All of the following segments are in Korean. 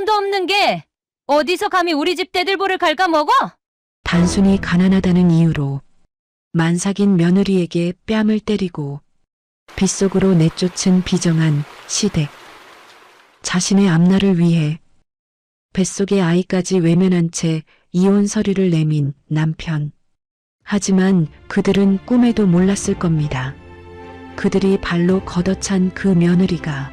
돈도 없는 게 어디서 감히 우리 집 대들보를 갉아먹어? 단순히 가난하다는 이유로 만삭인 며느리에게 뺨을 때리고 빗속으로 내쫓은 비정한 시댁. 자신의 앞날을 위해 뱃속의 아이까지 외면한 채 이혼 서류를 내민 남편. 하지만 그들은 꿈에도 몰랐을 겁니다. 그들이 발로 걷어찬 그 며느리가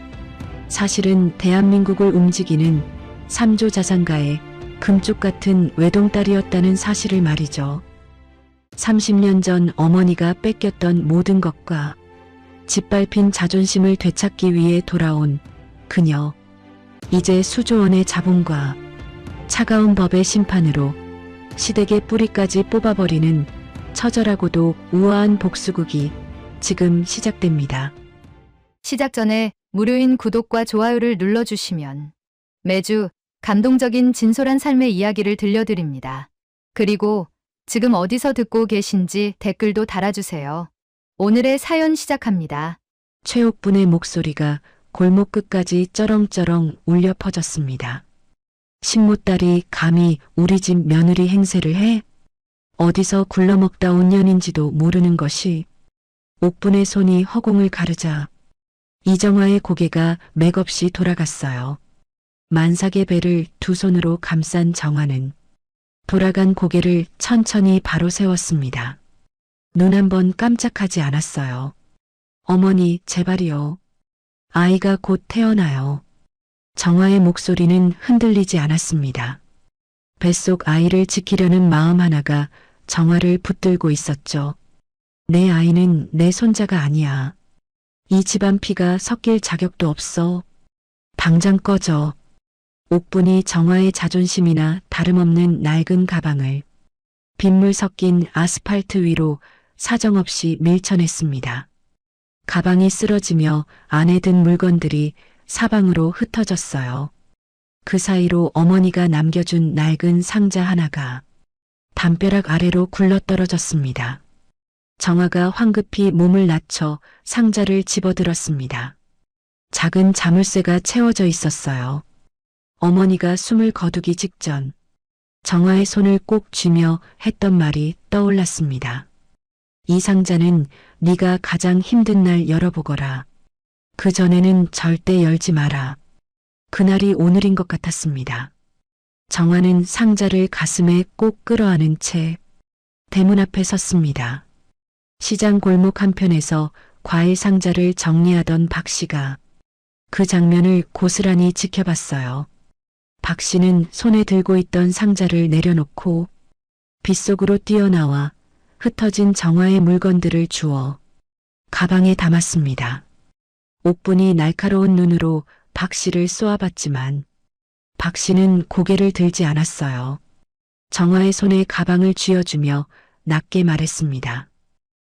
사실은 대한민국을 움직이는 3조 자산가의 금쪽 같은 외동딸이었다는 사실을 말이죠. 30년 전 어머니가 뺏겼던 모든 것과 짓밟힌 자존심을 되찾기 위해 돌아온 그녀. 이제 수조원의 자본과 차가운 법의 심판으로 시댁의 뿌리까지 뽑아버리는 처절하고도 우아한 복수극이 지금 시작됩니다. 시작 전에 무료인 구독과 좋아요를 눌러주시면 매주 감동적인 진솔한 삶의 이야기를 들려드립니다. 그리고 지금 어디서 듣고 계신지 댓글도 달아주세요. 오늘의 사연 시작합니다. 최옥분의 목소리가 골목 끝까지 쩌렁쩌렁 울려 퍼졌습니다. 식모딸이 감히 우리 집 며느리 행세를 해? 어디서 굴러먹다 온 년인지도 모르는 것이. 옥분의 손이 허공을 가르자 이정화의 고개가 맥없이 돌아갔어요. 만삭의 배를 두 손으로 감싼 정화는 돌아간 고개를 천천히 바로 세웠습니다. 눈 한 번 깜짝하지 않았어요. 어머니, 제발이요. 아이가 곧 태어나요. 정화의 목소리는 흔들리지 않았습니다. 뱃속 아이를 지키려는 마음 하나가 정화를 붙들고 있었죠. 내 아이는 내 손자가 아니야. 이 집안 피가 섞일 자격도 없어. 당장 꺼져. 옥분이 정화의 자존심이나 다름없는 낡은 가방을 빗물 섞인 아스팔트 위로 사정없이 밀쳐냈습니다. 가방이 쓰러지며 안에 든 물건들이 사방으로 흩어졌어요. 그 사이로 어머니가 남겨준 낡은 상자 하나가 담벼락 아래로 굴러떨어졌습니다. 정화가 황급히 몸을 낮춰 상자를 집어들었습니다. 작은 자물쇠가 채워져 있었어요. 어머니가 숨을 거두기 직전 정화의 손을 꼭 쥐며 했던 말이 떠올랐습니다. 이 상자는 네가 가장 힘든 날 열어보거라. 그 전에는 절대 열지 마라. 그날이 오늘인 것 같았습니다. 정화는 상자를 가슴에 꼭 끌어안은 채 대문 앞에 섰습니다. 시장 골목 한편에서 과일 상자를 정리하던 박 씨가 그 장면을 고스란히 지켜봤어요. 박 씨는 손에 들고 있던 상자를 내려놓고 빗속으로 뛰어나와 흩어진 정화의 물건들을 주워 가방에 담았습니다. 옥분이 날카로운 눈으로 박 씨를 쏘아봤지만 박 씨는 고개를 들지 않았어요. 정화의 손에 가방을 쥐어주며 낮게 말했습니다.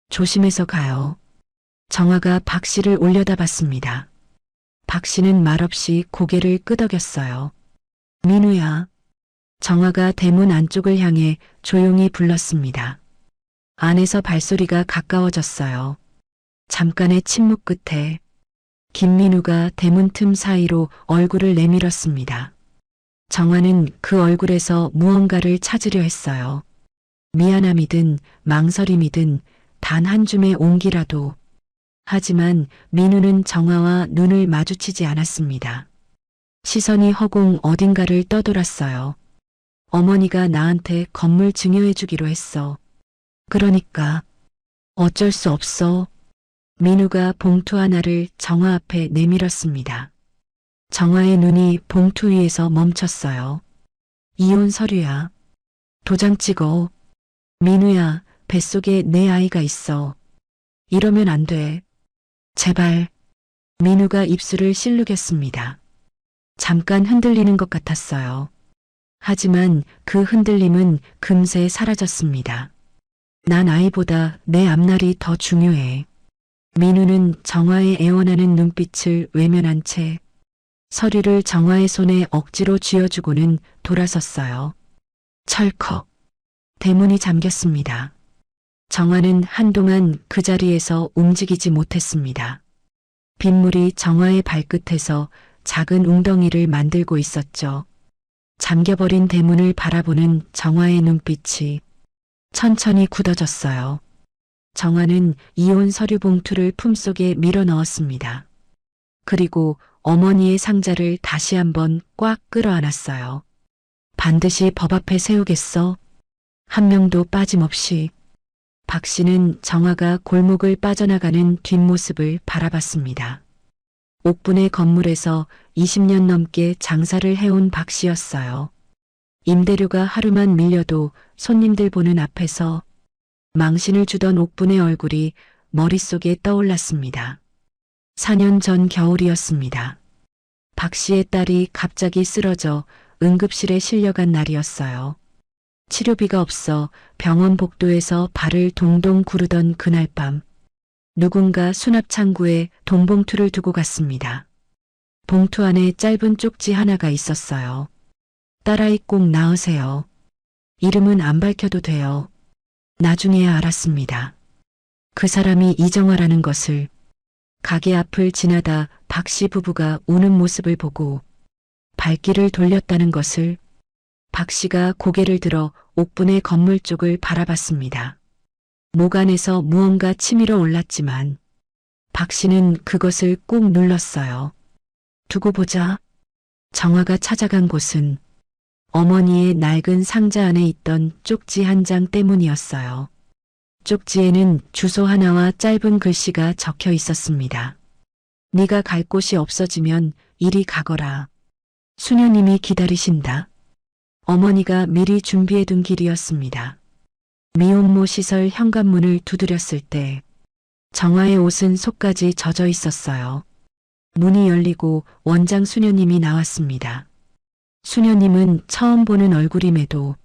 조심해서 가요. 정화가 박 씨를 올려다봤습니다. 박 씨는 말없이 고개를 끄덕였어요. 민우야. 정화가 대문 안쪽을 향해 조용히 불렀습니다. 안에서 발소리가 가까워졌어요. 잠깐의 침묵 끝에 김민우가 대문 틈 사이로 얼굴을 내밀었습니다. 정화는 그 얼굴에서 무언가를 찾으려 했어요. 미안함이든 망설임이든 단 한 줌의 온기라도. 하지만 민우는 정화와 눈을 마주치지 않았습니다. 시선이 허공 어딘가를 떠돌았어요. 어머니가 나한테 건물 증여해주기로 했어. 그러니까 어쩔 수 없어. 민우가 봉투 하나를 정화 앞에 내밀었습니다. 정화의 눈이 봉투 위에서 멈췄어요. 이혼 서류야. 도장 찍어. 민우야, 뱃속에 내 아이가 있어. 이러면 안 돼. 제발. 민우가 입술을 실룩였습니다. 잠깐 흔들리는 것 같았어요. 하지만 그 흔들림은 금세 사라졌습니다. 난 아이보다 내 앞날이 더 중요해. 민우는 정화의 애원하는 눈빛을 외면한 채 서류를 정화의 손에 억지로 쥐어주고는 돌아섰어요. 철컥. 대문이 잠겼습니다. 정화는 한동안 그 자리에서 움직이지 못했습니다. 빗물이 정화의 발끝에서 작은 웅덩이를 만들고 있었죠. 잠겨버린 대문을 바라보는 정화의 눈빛이 천천히 굳어졌어요. 정화는 이혼 서류 봉투를 품속에 밀어 넣었습니다. 그리고 어머니의 상자를 다시 한번 꽉 끌어안았어요. 반드시 법 앞에 세우겠어. 한 명도 빠짐없이. 박 씨는 정화가 골목을 빠져나가는 뒷모습을 바라봤습니다. 옥분의 건물에서 20년 넘게 장사를 해온 박 씨였어요. 임대료가 하루만 밀려도 손님들 보는 앞에서 망신을 주던 옥분의 얼굴이 머릿속에 떠올랐습니다. 4년 전 겨울이었습니다. 박 씨의 딸이 갑자기 쓰러져 응급실에 실려간 날이었어요. 치료비가 없어 병원 복도에서 발을 동동 구르던 그날 밤, 누군가 수납 창구에 돈봉투를 두고 갔습니다. 봉투 안에 짧은 쪽지 하나가 있었어요. 딸아이 꼭 낳으세요. 이름은 안 밝혀도 돼요. 나중에야 알았습니다. 그 사람이 이정화라는 것을. 가게 앞을 지나다 박 씨 부부가 우는 모습을 보고 발길을 돌렸다는 것을. 박 씨가 고개를 들어 옥분의 건물 쪽을 바라봤습니다. 목 안에서 무언가 치밀어 올랐지만 박 씨는 그것을 꾹 눌렀어요. 두고 보자. 정화가 찾아간 곳은 어머니의 낡은 상자 안에 있던 쪽지 한 장 때문이었어요. 쪽지에는 주소 하나와 짧은 글씨가 적혀 있었습니다. 네가 갈 곳이 없어지면 이리 가거라. 수녀님이 기다리신다. 어머니가 미리 준비해둔 길이었습니다. 미혼모 시설 현관문을 두드렸을 때 정화의 옷은 속까지 젖어 있었어요. 문이 열리고 원장 수녀님이 나왔습니다. 수녀님은 처음 보는 얼굴임에도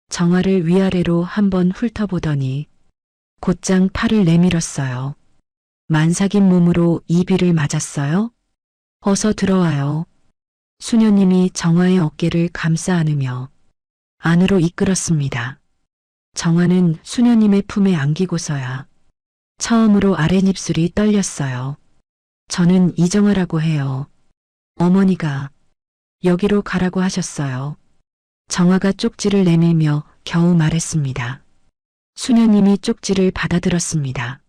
정화를 위아래로 한번 훑어보더니 곧장 팔을 내밀었어요. 만삭인 몸으로 이비를 맞았어요? 어서 들어와요. 수녀님이 정화의 어깨를 감싸 안으며 안으로 이끌었습니다. 정화는 수녀님의 품에 안기고서야 처음으로 아랫입술이 떨렸어요. 저는 이정화라고 해요. 어머니가 여기로 가라고 하셨어요. 정화가 쪽지를 내밀며 겨우 말했습니다. 수녀님이 쪽지를 받아들었습니다.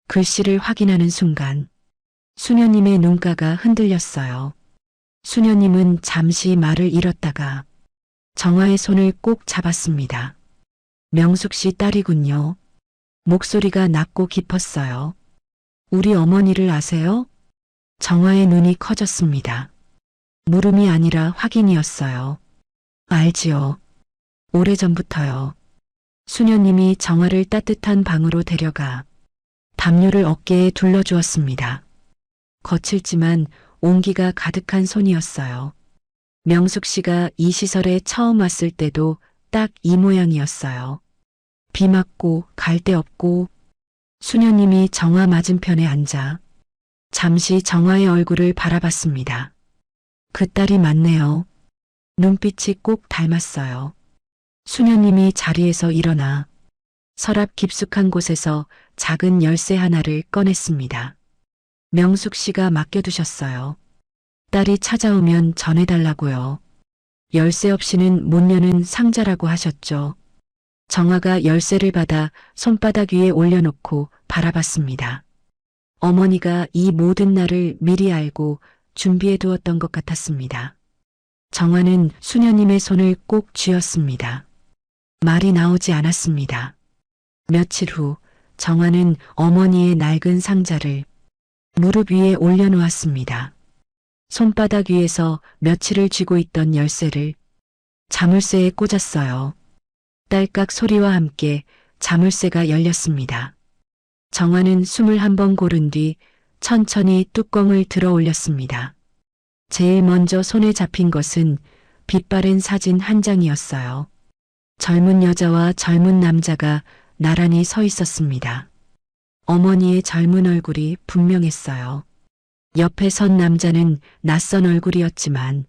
글씨를 확인하는 순간 수녀님의 눈가가 흔들렸어요. 수녀님은 잠시 말을 잃었다가 정화의 손을 꼭 잡았습니다. 명숙 씨 딸이군요. 목소리가 낮고 깊었어요. 우리 어머니를 아세요? 정화의 눈이 커졌습니다. 물음이 아니라 확인이었어요. 알지요. 오래전부터요. 수녀님이 정화를 따뜻한 방으로 데려가 담요를 어깨에 둘러주었습니다. 거칠지만 온기가 가득한 손이었어요. 명숙 씨가 이 시설에 처음 왔을 때도 딱 이 모양이었어요. 비 맞고 갈데 없고. 수녀님이 정화 맞은편에 앉아 잠시 정화의 얼굴을 바라봤습니다. 그 딸이 맞네요. 눈빛이 꼭 닮았어요. 수녀님이 자리에서 일어나 서랍 깊숙한 곳에서 작은 열쇠 하나를 꺼냈습니다. 명숙 씨가 맡겨두셨어요. 딸이 찾아오면 전해달라고요. 열쇠 없이는 못 여는 상자라고 하셨죠. 정화가 열쇠를 받아 손바닥 위에 올려놓고 바라봤습니다. 어머니가 이 모든 날을 미리 알고 준비해 두었던 것 같았습니다. 정화는 수녀님의 손을 꼭 쥐었습니다. 말이 나오지 않았습니다. 며칠 후 정화는 어머니의 낡은 상자를 무릎 위에 올려놓았습니다. 손바닥 위에서 며칠을 쥐고 있던 열쇠를 자물쇠에 꽂았어요. 딸깍 소리와 함께 자물쇠가 열렸습니다. 정화는 숨을 한 번 고른 뒤 천천히 뚜껑을 들어 올렸습니다. 제일 먼저 손에 잡힌 것은 빛바랜 사진 한 장이었어요. 젊은 여자와 젊은 남자가 나란히 서 있었습니다. 어머니의 젊은 얼굴이 분명했어요. 옆에 선 남자는 낯선 얼굴이었지만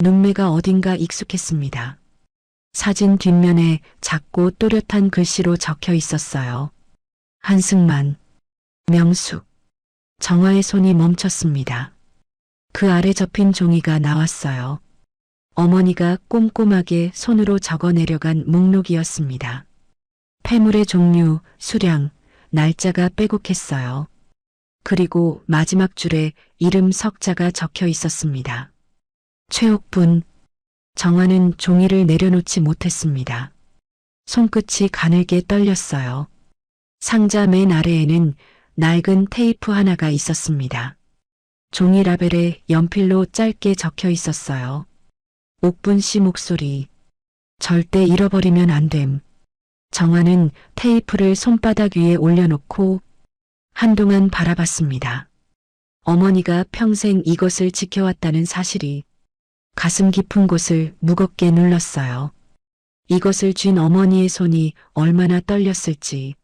눈매가 어딘가 익숙했습니다. 사진 뒷면에 작고 또렷한 글씨로 적혀 있었어요. 한승만, 명숙. 정화의 손이 멈췄습니다. 그 아래 접힌 종이가 나왔어요. 어머니가 꼼꼼하게 손으로 적어 내려간 목록이었습니다. 폐물의 종류, 수량, 날짜가 빼곡했어요. 그리고 마지막 줄에 이름 석자가 적혀 있었습니다. 최옥분. 정화는 종이를 내려놓지 못했습니다. 손끝이 가늘게 떨렸어요. 상자 맨 아래에는 낡은 테이프 하나가 있었습니다. 종이 라벨에 연필로 짧게 적혀 있었어요. 옥분 씨 목소리. 절대 잃어버리면 안 됨. 정화는 테이프를 손바닥 위에 올려놓고 한동안 바라봤습니다. 어머니가 평생 이것을 지켜왔다는 사실이 가슴 깊은 곳을 무겁게 눌렀어요. 이것을 쥔 어머니의 손이 얼마나 떨렸을지,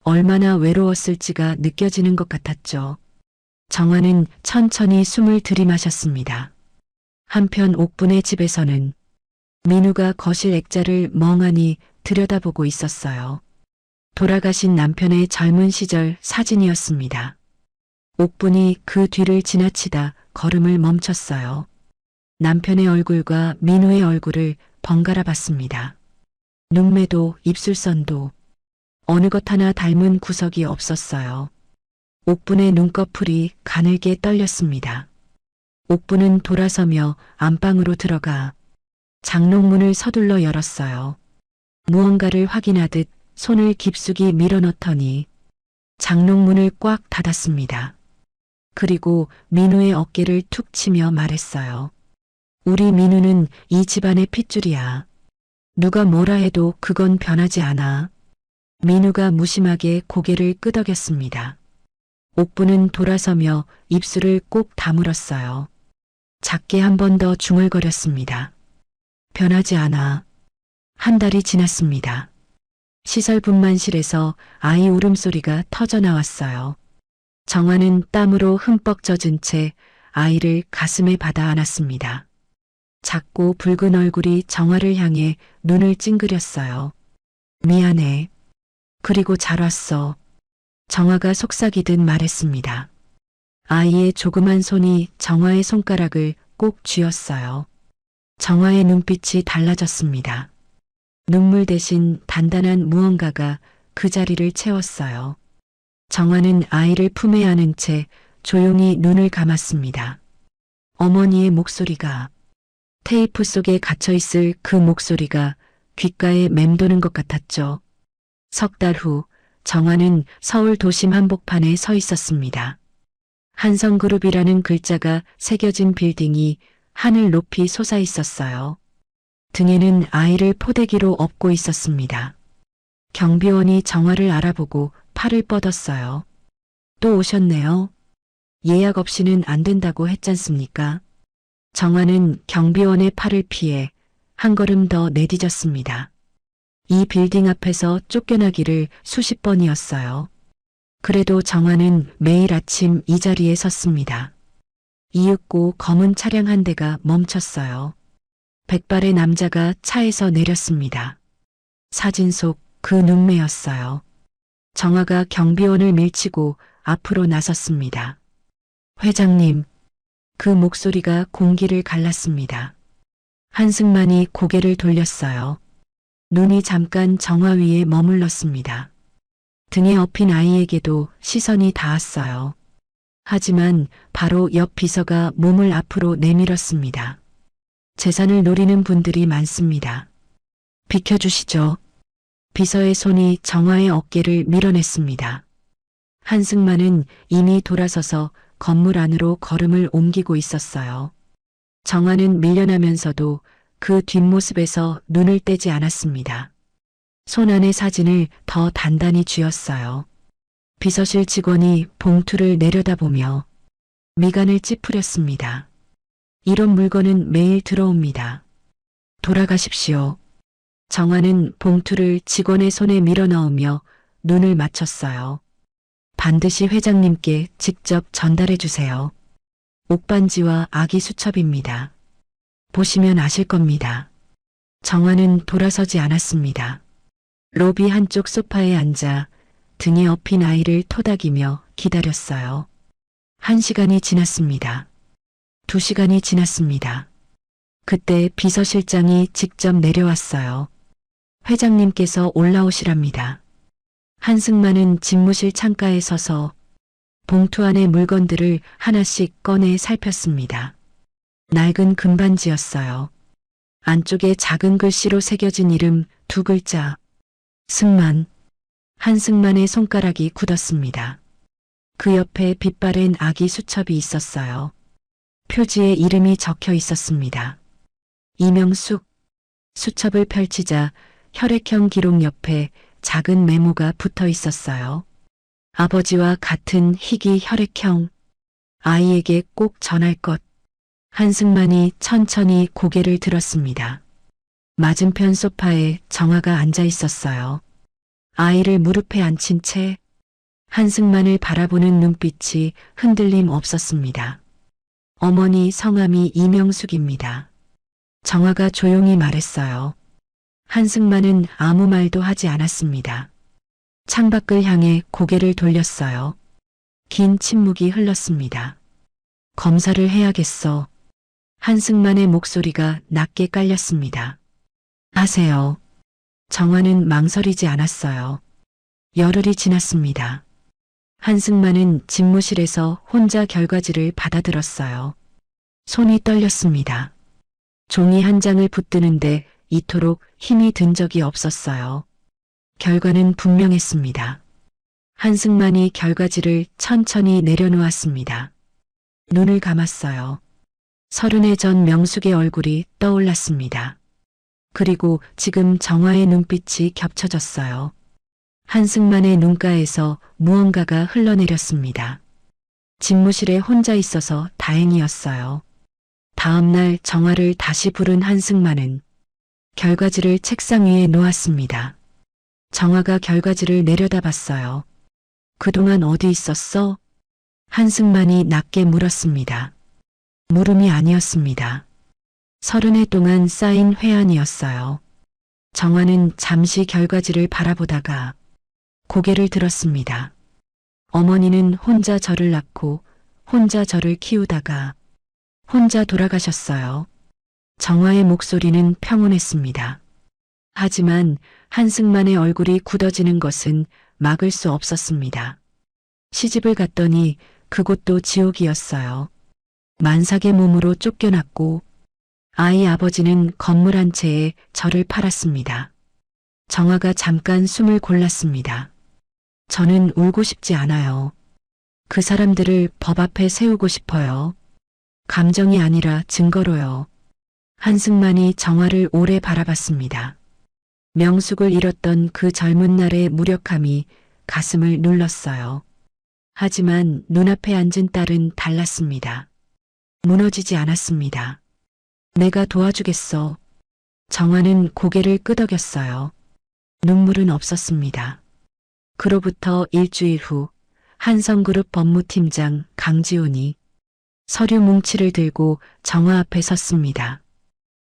얼마나 외로웠을지가 느껴지는 것 같았죠. 정화는 천천히 숨을 들이마셨습니다. 한편 옥분의 집에서는 민우가 거실 액자를 멍하니 들여다보고 있었어요. 돌아가신 남편의 젊은 시절 사진이었습니다. 옥분이 그 뒤를 지나치다 걸음을 멈췄어요. 남편의 얼굴과 민우의 얼굴을 번갈아 봤습니다. 눈매도 입술선도 어느 것 하나 닮은 구석이 없었어요. 옥분의 눈꺼풀이 가늘게 떨렸습니다. 옥분은 돌아서며 안방으로 들어가 장롱문을 서둘러 열었어요. 무언가를 확인하듯 손을 깊숙이 밀어넣더니 장롱문을 꽉 닫았습니다. 그리고 민우의 어깨를 툭 치며 말했어요. 우리 민우는 이 집안의 핏줄이야. 누가 뭐라 해도 그건 변하지 않아. 민우가 무심하게 고개를 끄덕였습니다. 옥분은 돌아서며 입술을 꼭 다물었어요. 작게 한 번 더 중얼거렸습니다. 변하지 않아. 한 달이 지났습니다. 시설 분만실에서 아이 울음소리가 터져 나왔어요. 정화는 땀으로 흠뻑 젖은 채 아이를 가슴에 받아 안았습니다. 작고 붉은 얼굴이 정화를 향해 눈을 찡그렸어요. 미안해. 그리고 잘 왔어. 정화가 속삭이듯 말했습니다. 아이의 조그만 손이 정화의 손가락을 꼭 쥐었어요. 정화의 눈빛이 달라졌습니다. 눈물 대신 단단한 무언가가 그 자리를 채웠어요. 정화는 아이를 품에 안은 채 조용히 눈을 감았습니다. 어머니의 목소리가, 테이프 속에 갇혀있을 그 목소리가 귓가에 맴도는 것 같았죠. 석 달 후 정화는 서울 도심 한복판에 서 있었습니다. 한성그룹이라는 글자가 새겨진 빌딩이 하늘 높이 솟아 있었어요. 등에는 아이를 포대기로 업고 있었습니다. 경비원이 정화를 알아보고 팔을 뻗었어요. 또 오셨네요. 예약 없이는 안 된다고 했잖습니까? 정화는 경비원의 팔을 피해 한 걸음 더 내디뎠습니다. 이 빌딩 앞에서 쫓겨나기를 수십 번이었어요. 그래도 정화는 매일 아침 이 자리에 섰습니다. 이윽고 검은 차량 한 대가 멈췄어요. 백발의 남자가 차에서 내렸습니다. 사진 속 그 눈매였어요. 정화가 경비원을 밀치고 앞으로 나섰습니다. 회장님. 그 목소리가 공기를 갈랐습니다. 한승만이 고개를 돌렸어요. 눈이 잠깐 정화 위에 머물렀습니다. 등에 업힌 아이에게도 시선이 닿았어요. 하지만 바로 옆 비서가 몸을 앞으로 내밀었습니다. 재산을 노리는 분들이 많습니다. 비켜주시죠. 비서의 손이 정화의 어깨를 밀어냈습니다. 한승만은 이미 돌아서서 건물 안으로 걸음을 옮기고 있었어요. 정화는 밀려나면서도 그 뒷모습에서 눈을 떼지 않았습니다. 손 안의 사진을 더 단단히 쥐었어요. 비서실 직원이 봉투를 내려다보며 미간을 찌푸렸습니다. 이런 물건은 매일 들어옵니다. 돌아가십시오. 정화는 봉투를 직원의 손에 밀어넣으며 눈을 맞췄어요. 반드시 회장님께 직접 전달해 주세요. 옥반지와 아기 수첩입니다. 보시면 아실 겁니다. 정화는 돌아서지 않았습니다. 로비 한쪽 소파에 앉아 등에 업힌 아이를 토닥이며 기다렸어요. 1시간이 지났습니다. 2시간이 지났습니다. 그때 비서실장이 직접 내려왔어요. 회장님께서 올라오시랍니다. 한승만은 집무실 창가에 서서 봉투 안에 물건들을 하나씩 꺼내 살폈습니다. 낡은 금반지였어요. 안쪽에 작은 글씨로 새겨진 이름 2글자. 승만. 한승만의 손가락이 굳었습니다. 그 옆에 빛바랜 아기 수첩이 있었어요. 표지에 이름이 적혀 있었습니다. 이명숙. 수첩을 펼치자 혈액형 기록 옆에 작은 메모가 붙어 있었어요. 아버지와 같은 희귀 혈액형. 아이에게 꼭 전할 것. 한승만이 천천히 고개를 들었습니다. 맞은편 소파에 정아가 앉아 있었어요. 아이를 무릎에 앉힌 채 한승만을 바라보는 눈빛이 흔들림 없었습니다. 어머니 성함이 이명숙입니다. 정아가 조용히 말했어요. 한승만은 아무 말도 하지 않았습니다. 창밖을 향해 고개를 돌렸어요. 긴 침묵이 흘렀습니다. 검사를 해야겠어. 한승만의 목소리가 낮게 깔렸습니다. 하세요. 정화는 망설이지 않았어요. 열흘이 지났습니다. 한승만은 집무실에서 혼자 결과지를 받아들었어요. 손이 떨렸습니다. 종이 한 장을 붙드는데 이토록 힘이 든 적이 없었어요. 결과는 분명했습니다. 한승만이 결과지를 천천히 내려놓았습니다. 눈을 감았어요. 30해 전 명숙의 얼굴이 떠올랐습니다. 그리고 지금 정화의 눈빛이 겹쳐졌어요. 한승만의 눈가에서 무언가가 흘러내렸습니다. 집무실에 혼자 있어서 다행이었어요. 다음 날 정화를 다시 부른 한승만은 결과지를 책상 위에 놓았습니다. 정화가 결과지를 내려다봤어요. 그동안 어디 있었어? 한승만이 낮게 물었습니다. 물음이 아니었습니다. 30해 동안 쌓인 회한이었어요. 정화는 잠시 결과지를 바라보다가 고개를 들었습니다. 어머니는 혼자 저를 낳고 혼자 저를 키우다가 혼자 돌아가셨어요. 정화의 목소리는 평온했습니다. 하지만 한승만의 얼굴이 굳어지는 것은 막을 수 없었습니다. 시집을 갔더니 그곳도 지옥이었어요. 만삭의 몸으로 쫓겨났고 아이 아버지는 건물 한 채에 저를 팔았습니다. 정화가 잠깐 숨을 골랐습니다. 저는 울고 싶지 않아요. 그 사람들을 법 앞에 세우고 싶어요. 감정이 아니라 증거로요. 한승만이 정화를 오래 바라봤습니다. 명숙을 잃었던 그 젊은 날의 무력함이 가슴을 눌렀어요. 하지만 눈앞에 앉은 딸은 달랐습니다. 무너지지 않았습니다. 내가 도와주겠어. 정화는 고개를 끄덕였어요. 눈물은 없었습니다. 그로부터 일주일 후 한성그룹 법무팀장 강지훈이 서류 뭉치를 들고 정화 앞에 섰습니다.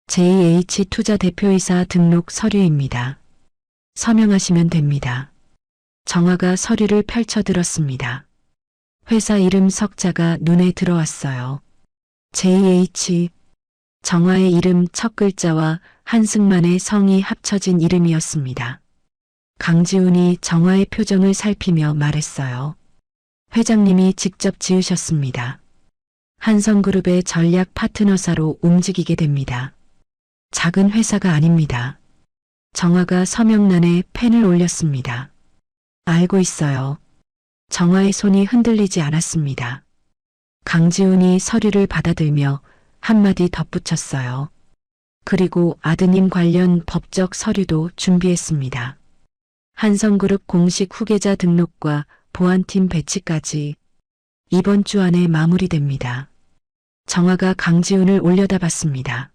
JH 투자대표이사 등록 서류입니다. 서명하시면 됩니다. 정화가 서류를 펼쳐 들었습니다. 회사 이름 석자가 눈에 들어왔어요. JH. 정화의 이름 첫 글자와 한승만의 성이 합쳐진 이름이었습니다. 강지훈이 정화의 표정을 살피며 말했어요. 회장님이 직접 지으셨습니다. 한성그룹의 전략 파트너사로 움직이게 됩니다. 작은 회사가 아닙니다. 정화가 서명란에 펜을 올렸습니다. 알고 있어요. 정화의 손이 흔들리지 않았습니다. 강지훈이 서류를 받아들며 한마디 덧붙였어요. 그리고 아드님 관련 법적 서류도 준비했습니다. 한성그룹 공식 후계자 등록과 보안팀 배치까지 이번 주 안에 마무리됩니다. 정화가 강지훈을 올려다봤습니다.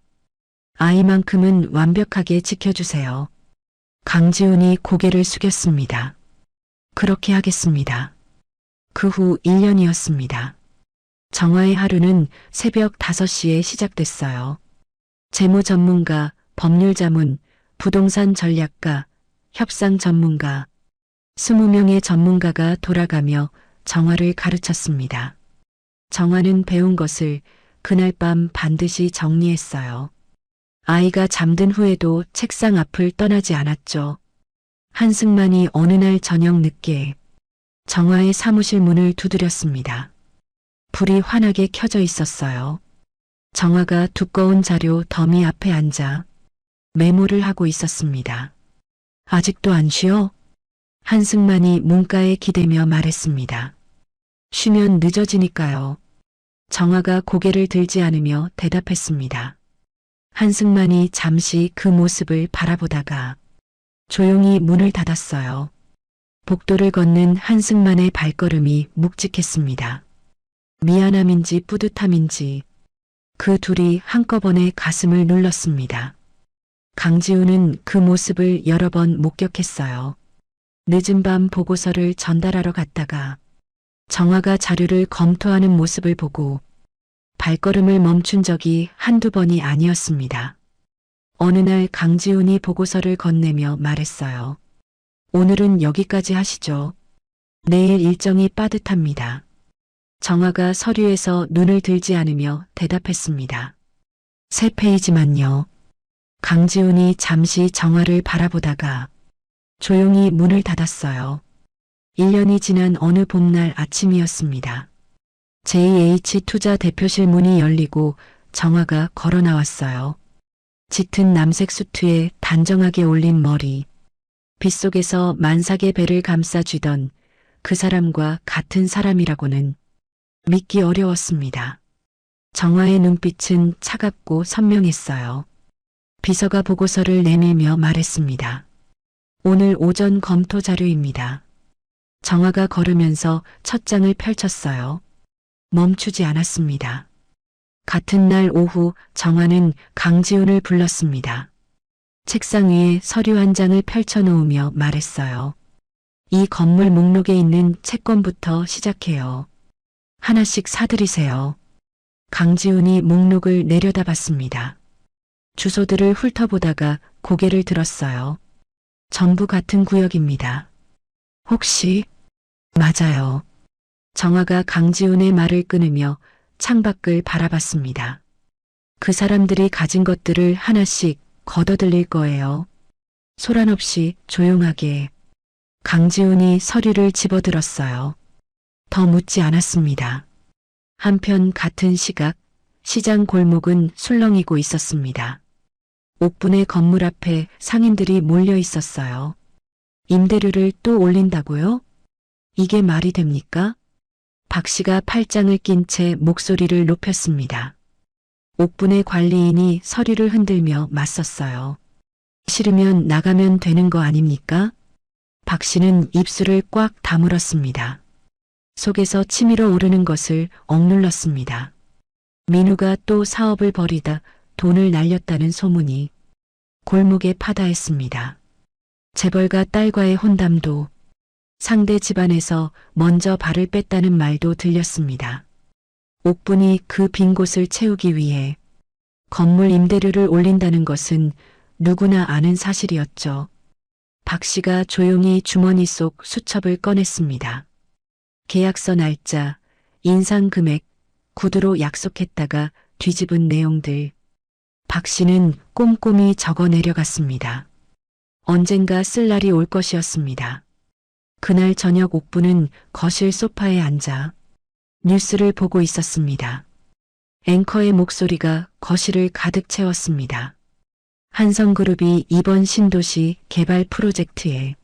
아이만큼은 완벽하게 지켜주세요. 강지훈이 고개를 숙였습니다. 그렇게 하겠습니다. 그 후 1년이었습니다. 정화의 하루는 새벽 5시에 시작됐어요. 재무 전문가, 법률 자문, 부동산 전략가, 협상 전문가, 20명의 전문가가 돌아가며 정화를 가르쳤습니다. 정화는 배운 것을 그날 밤 반드시 정리했어요. 아이가 잠든 후에도 책상 앞을 떠나지 않았죠. 한승만이 어느 날 저녁 늦게 정화의 사무실 문을 두드렸습니다. 불이 환하게 켜져 있었어요. 정화가 두꺼운 자료 더미 앞에 앉아 메모를 하고 있었습니다. 아직도 안 쉬어? 한승만이 문가에 기대며 말했습니다. 쉬면 늦어지니까요. 정화가 고개를 들지 않으며 대답했습니다. 한승만이 잠시 그 모습을 바라보다가 조용히 문을 닫았어요. 복도를 걷는 한승만의 발걸음이 묵직했습니다. 미안함인지 뿌듯함인지 그 둘이 한꺼번에 가슴을 눌렀습니다. 강지우는 그 모습을 여러 번 목격했어요. 늦은 밤 보고서를 전달하러 갔다가 정화가 자료를 검토하는 모습을 보고 발걸음을 멈춘 적이 한두 번이 아니었습니다. 어느 날 강지훈이 보고서를 건네며 말했어요. 오늘은 여기까지 하시죠. 내일 일정이 빠듯합니다. 정화가 서류에서 눈을 들지 않으며 대답했습니다. 3페이지만요. 강지훈이 잠시 정화를 바라보다가 조용히 문을 닫았어요. 1년이 지난 어느 봄날 아침이었습니다. JH투자 대표실 문이 열리고 정화가 걸어 나왔어요. 짙은 남색 수트에 단정하게 올린 머리, 빗속에서 만삭의 배를 감싸쥐던 그 사람과 같은 사람이라고는 믿기 어려웠습니다. 정화의 눈빛은 차갑고 선명했어요. 비서가 보고서를 내밀며 말했습니다. 오늘 오전 검토 자료입니다. 정화가 걸으면서 첫 장을 펼쳤어요. 멈추지 않았습니다. 같은 날 오후 정화는 강지훈을 불렀습니다. 책상 위에 서류 한 장을 펼쳐놓으며 말했어요. 이 건물 목록에 있는 채권부터 시작해요. 하나씩 사들이세요. 강지훈이 목록을 내려다봤습니다. 주소들을 훑어보다가 고개를 들었어요. 전부 같은 구역입니다. 혹시? 맞아요. 정화가 강지훈의 말을 끊으며 창밖을 바라봤습니다. 그 사람들이 가진 것들을 하나씩 걷어들일 거예요. 소란 없이 조용하게. 강지훈이 서류를 집어들었어요. 더 묻지 않았습니다. 한편 같은 시각 시장 골목은 술렁이고 있었습니다. 옥분의 건물 앞에 상인들이 몰려 있었어요. 임대료를 또 올린다고요? 이게 말이 됩니까? 박 씨가 팔짱을 낀 채 목소리를 높였습니다. 옥분의 관리인이 서류를 흔들며 맞섰어요. 싫으면 나가면 되는 거 아닙니까? 박 씨는 입술을 꽉 다물었습니다. 속에서 치밀어 오르는 것을 억눌렀습니다. 민우가 또 사업을 벌이다 돈을 날렸다는 소문이 골목에 파다했습니다. 재벌가 딸과의 혼담도, 상대 집안에서 먼저 발을 뺐다는 말도 들렸습니다. 옥분이 그 빈 곳을 채우기 위해 건물 임대료를 올린다는 것은 누구나 아는 사실이었죠. 박 씨가 조용히 주머니 속 수첩을 꺼냈습니다. 계약서 날짜, 인상 금액, 구두로 약속했다가 뒤집은 내용들. 박 씨는 꼼꼼히 적어 내려갔습니다. 언젠가 쓸 날이 올 것이었습니다. 그날 저녁 옥부는 거실 소파에 앉아 뉴스를 보고 있었습니다. 앵커의 목소리가 거실을 가득 채웠습니다. 한성그룹이 이번 신도시 개발 프로젝트에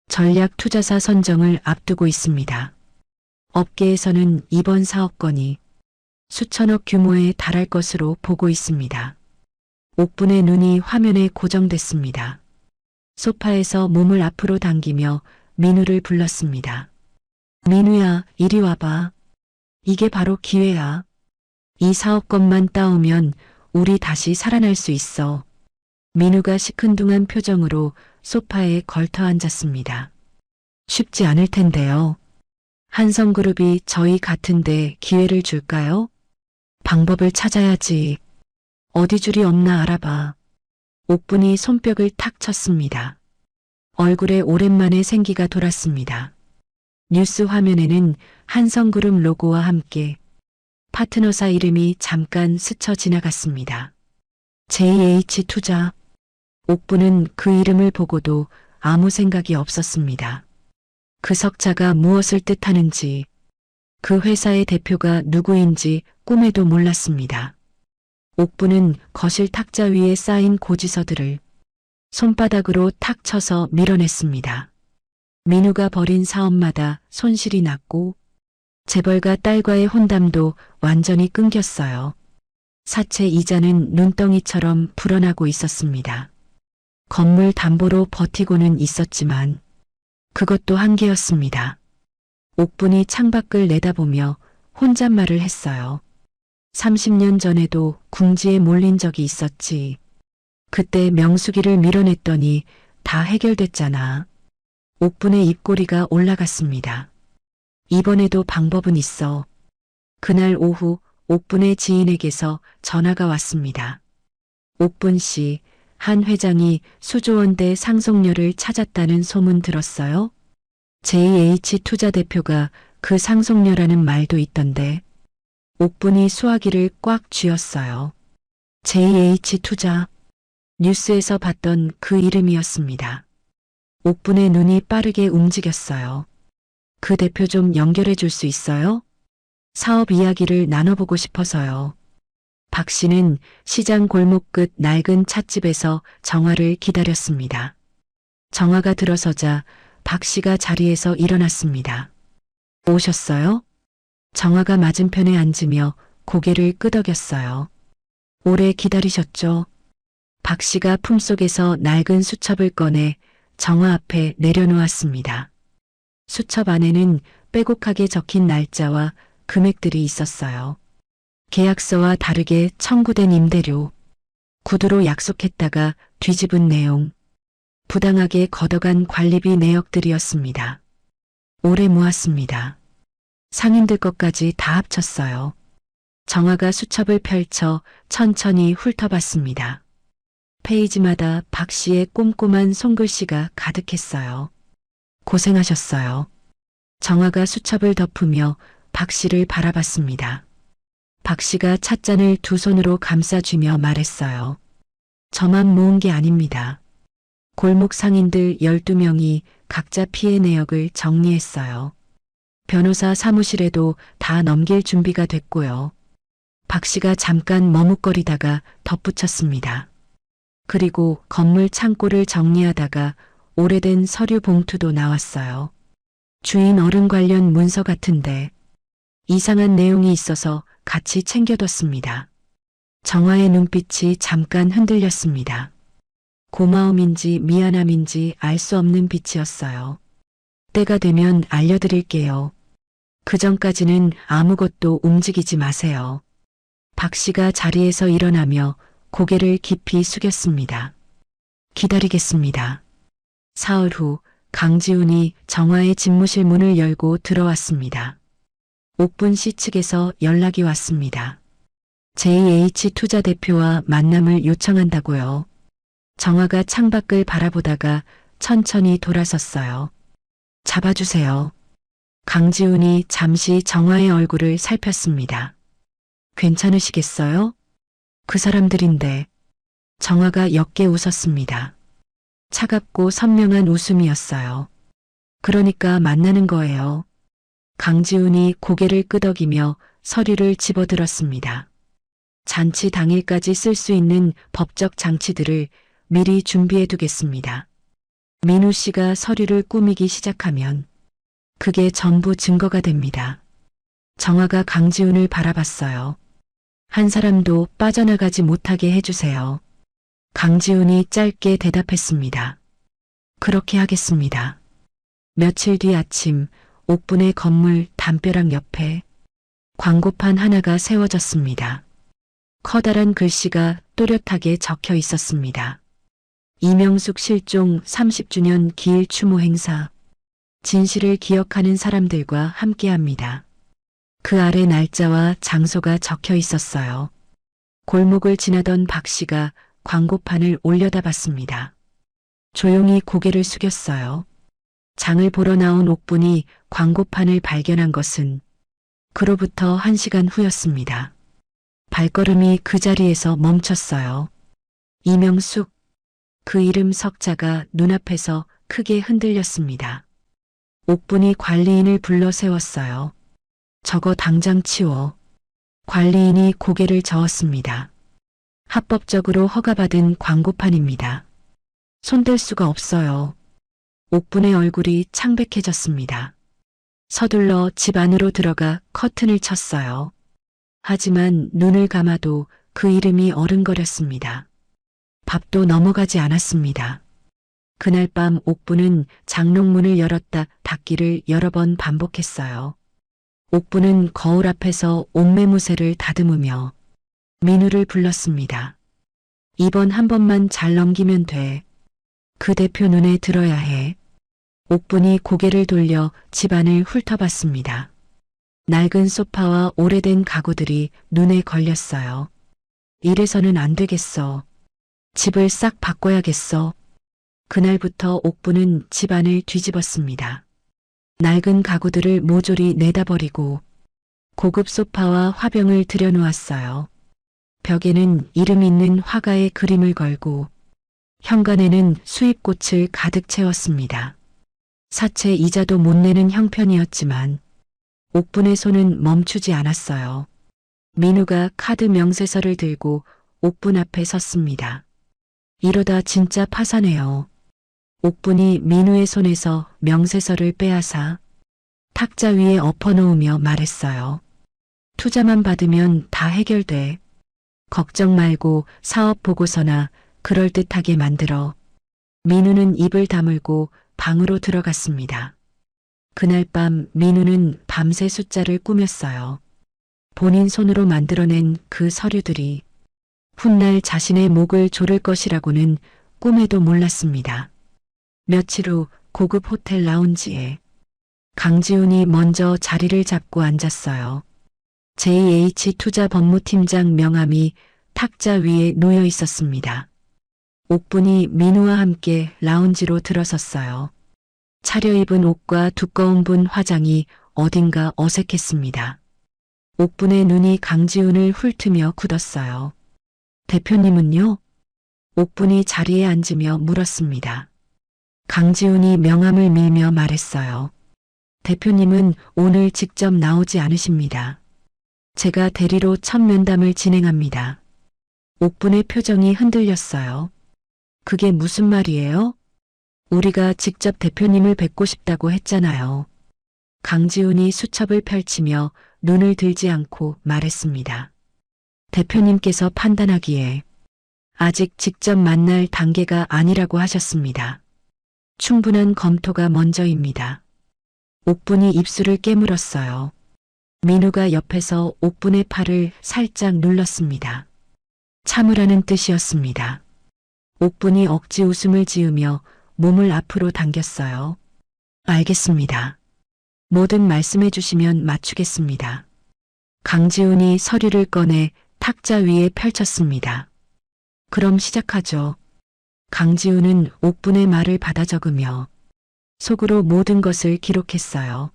전략 투자사 선정을 앞두고 있습니다. 업계에서는 이번 사업건이 수천억 규모에 달할 것으로 보고 있습니다. 옥분의 눈이 화면에 고정됐습니다. 소파에서 몸을 앞으로 당기며 민우를 불렀습니다. 민우야, 이리 와봐. 이게 바로 기회야. 이 사업건만 따오면 우리 다시 살아날 수 있어. 민우가 시큰둥한 표정으로 소파에 걸터 앉았습니다. 쉽지 않을 텐데요. 한성그룹이 저희 같은데 기회를 줄까요? 방법을 찾아야지. 어디 줄이 없나 알아봐. 옥분이 손뼉을 탁 쳤습니다. 얼굴에 오랜만에 생기가 돌았습니다. 뉴스 화면에는 한성그룹 로고와 함께 파트너사 이름이 잠깐 스쳐 지나갔습니다. JH투자. 옥부는 그 이름을 보고도 아무 생각이 없었습니다. 그 석자가 무엇을 뜻하는지, 그 회사의 대표가 누구인지 꿈에도 몰랐습니다. 옥부는 거실 탁자 위에 쌓인 고지서들을 손바닥으로 탁 쳐서 밀어냈습니다. 민우가 벌인 사업마다 손실이 났고 재벌가 딸과의 혼담도 완전히 끊겼어요. 사채 이자는 눈덩이처럼 불어나고 있었습니다. 건물 담보로 버티고는 있었지만 그것도 한계였습니다. 옥분이 창밖을 내다보며 혼잣말을 했어요. 30년 전에도 궁지에 몰린 적이 있었지. 그때 명수기를 밀어냈더니 다 해결됐잖아. 옥분의 입꼬리가 올라갔습니다. 이번에도 방법은 있어. 그날 오후 옥분의 지인에게서 전화가 왔습니다. 옥분 씨, 한 회장이 수조원대 상속녀를 찾았다는 소문 들었어요? JH투자 대표가 그 상속녀라는 말도 있던데. 옥분이 수화기를 꽉 쥐었어요. JH투자. 뉴스에서 봤던 그 이름이었습니다. 옥분의 눈이 빠르게 움직였어요. 그 대표 좀 연결해 줄 수 있어요? 사업 이야기를 나눠보고 싶어서요. 박 씨는 시장 골목 끝 낡은 찻집에서 정화를 기다렸습니다. 정화가 들어서자 박 씨가 자리에서 일어났습니다. 오셨어요? 정화가 맞은편에 앉으며 고개를 끄덕였어요. 오래 기다리셨죠? 박 씨가 품속에서 낡은 수첩을 꺼내 정화 앞에 내려놓았습니다. 수첩 안에는 빼곡하게 적힌 날짜와 금액들이 있었어요. 계약서와 다르게 청구된 임대료, 구두로 약속했다가 뒤집은 내용, 부당하게 걷어간 관리비 내역들이었습니다. 오래 모았습니다. 상인들 것까지 다 합쳤어요. 정화가 수첩을 펼쳐 천천히 훑어봤습니다. 페이지마다 박 씨의 꼼꼼한 손글씨가 가득했어요. 고생하셨어요. 정화가 수첩을 덮으며 박 씨를 바라봤습니다. 박 씨가 찻잔을 두 손으로 감싸쥐며 말했어요. 저만 모은 게 아닙니다. 골목 상인들 12명이 각자 피해 내역을 정리했어요. 변호사 사무실에도 다 넘길 준비가 됐고요. 박 씨가 잠깐 머뭇거리다가 덧붙였습니다. 그리고 건물 창고를 정리하다가 오래된 서류 봉투도 나왔어요. 주인 어른 관련 문서 같은데 이상한 내용이 있어서 같이 챙겨뒀습니다. 정화의 눈빛이 잠깐 흔들렸습니다. 고마움인지 미안함인지 알 수 없는 빛이었어요. 때가 되면 알려드릴게요. 그 전까지는 아무것도 움직이지 마세요. 박 씨가 자리에서 일어나며 고개를 깊이 숙였습니다. 기다리겠습니다. 사흘 후 강지훈이 정화의 집무실 문을 열고 들어왔습니다. 옥분 씨 측에서 연락이 왔습니다. JH투자 대표와 만남을 요청한다고요. 정화가 창밖을 바라보다가 천천히 돌아섰어요. 잡아주세요. 강지훈이 잠시 정화의 얼굴을 살폈습니다. 괜찮으시겠어요? 그 사람들인데. 정화가 옅게 웃었습니다. 차갑고 선명한 웃음이었어요. 그러니까 만나는 거예요. 강지훈이 고개를 끄덕이며 서류를 집어들었습니다. 잔치 당일까지 쓸 수 있는 법적 장치들을 미리 준비해 두겠습니다. 민우 씨가 서류를 꾸미기 시작하면 그게 전부 증거가 됩니다. 정화가 강지훈을 바라봤어요. 한 사람도 빠져나가지 못하게 해주세요. 강지훈이 짧게 대답했습니다. 그렇게 하겠습니다. 며칠 뒤 아침 옥분의 건물 담벼락 옆에 광고판 하나가 세워졌습니다. 커다란 글씨가 또렷하게 적혀 있었습니다. 이명숙 실종 30주년 기일 추모 행사. 진실을 기억하는 사람들과 함께합니다. 그 아래 날짜와 장소가 적혀 있었어요. 골목을 지나던 박 씨가 광고판을 올려다봤습니다. 조용히 고개를 숙였어요. 장을 보러 나온 옥분이 광고판을 발견한 것은 그로부터 1시간 후였습니다. 발걸음이 그 자리에서 멈췄어요. 이명숙, 그 이름 석자가 눈앞에서 크게 흔들렸습니다. 옥분이 관리인을 불러 세웠어요. 저거 당장 치워. 관리인이 고개를 저었습니다. 합법적으로 허가받은 광고판입니다. 손댈 수가 없어요. 옥분의 얼굴이 창백해졌습니다. 서둘러 집 안으로 들어가 커튼을 쳤어요. 하지만 눈을 감아도 그 이름이 어른거렸습니다. 밥도 넘어가지 않았습니다. 그날 밤 옥분은 장롱문을 열었다 닫기를 여러 번 반복했어요. 옥분은 거울 앞에서 옷매무새를 다듬으며 민우를 불렀습니다. 이번 한 번만 잘 넘기면 돼. 그 대표 눈에 들어야 해. 옥분이 고개를 돌려 집안을 훑어봤습니다. 낡은 소파와 오래된 가구들이 눈에 걸렸어요. 이래서는 안 되겠어. 집을 싹 바꿔야겠어. 그날부터 옥분은 집안을 뒤집었습니다. 낡은 가구들을 모조리 내다버리고 고급 소파와 화병을 들여놓았어요. 벽에는 이름 있는 화가의 그림을 걸고 현관에는 수입꽃을 가득 채웠습니다. 사채 이자도 못 내는 형편이었지만 옥분의 손은 멈추지 않았어요. 민우가 카드 명세서를 들고 옥분 앞에 섰습니다. 이러다 진짜 파산해요. 옥분이 민우의 손에서 명세서를 빼앗아 탁자 위에 엎어놓으며 말했어요. 투자만 받으면 다 해결돼. 걱정 말고 사업 보고서나 그럴듯하게 만들어. 민우는 입을 다물고 방으로 들어갔습니다. 그날 밤 민우는 밤새 숫자를 꾸몄어요. 본인 손으로 만들어낸 그 서류들이 훗날 자신의 목을 조를 것이라고는 꿈에도 몰랐습니다. 며칠 후 고급 호텔 라운지에 강지훈이 먼저 자리를 잡고 앉았어요. JH투자 법무팀장 명함이 탁자 위에 놓여 있었습니다. 옥분이 민우와 함께 라운지로 들어섰어요. 차려입은 옷과 두꺼운 분 화장이 어딘가 어색했습니다. 옥분의 눈이 강지훈을 훑으며 굳었어요. 대표님은요? 옥분이 자리에 앉으며 물었습니다. 강지훈이 명함을 밀며 말했어요. 대표님은 오늘 직접 나오지 않으십니다. 제가 대리로 첫 면담을 진행합니다. 옥분의 표정이 흔들렸어요. 그게 무슨 말이에요? 우리가 직접 대표님을 뵙고 싶다고 했잖아요. 강지훈이 수첩을 펼치며 눈을 들지 않고 말했습니다. 대표님께서 판단하기에 아직 직접 만날 단계가 아니라고 하셨습니다. 충분한 검토가 먼저입니다. 옥분이 입술을 깨물었어요. 민우가 옆에서 옥분의 팔을 살짝 눌렀습니다. 참으라는 뜻이었습니다. 옥분이 억지 웃음을 지으며 몸을 앞으로 당겼어요. 알겠습니다. 뭐든 말씀해 주시면 맞추겠습니다. 강지훈이 서류를 꺼내 탁자 위에 펼쳤습니다. 그럼 시작하죠. 강지훈은 옥분의 말을 받아 적으며 속으로 모든 것을 기록했어요.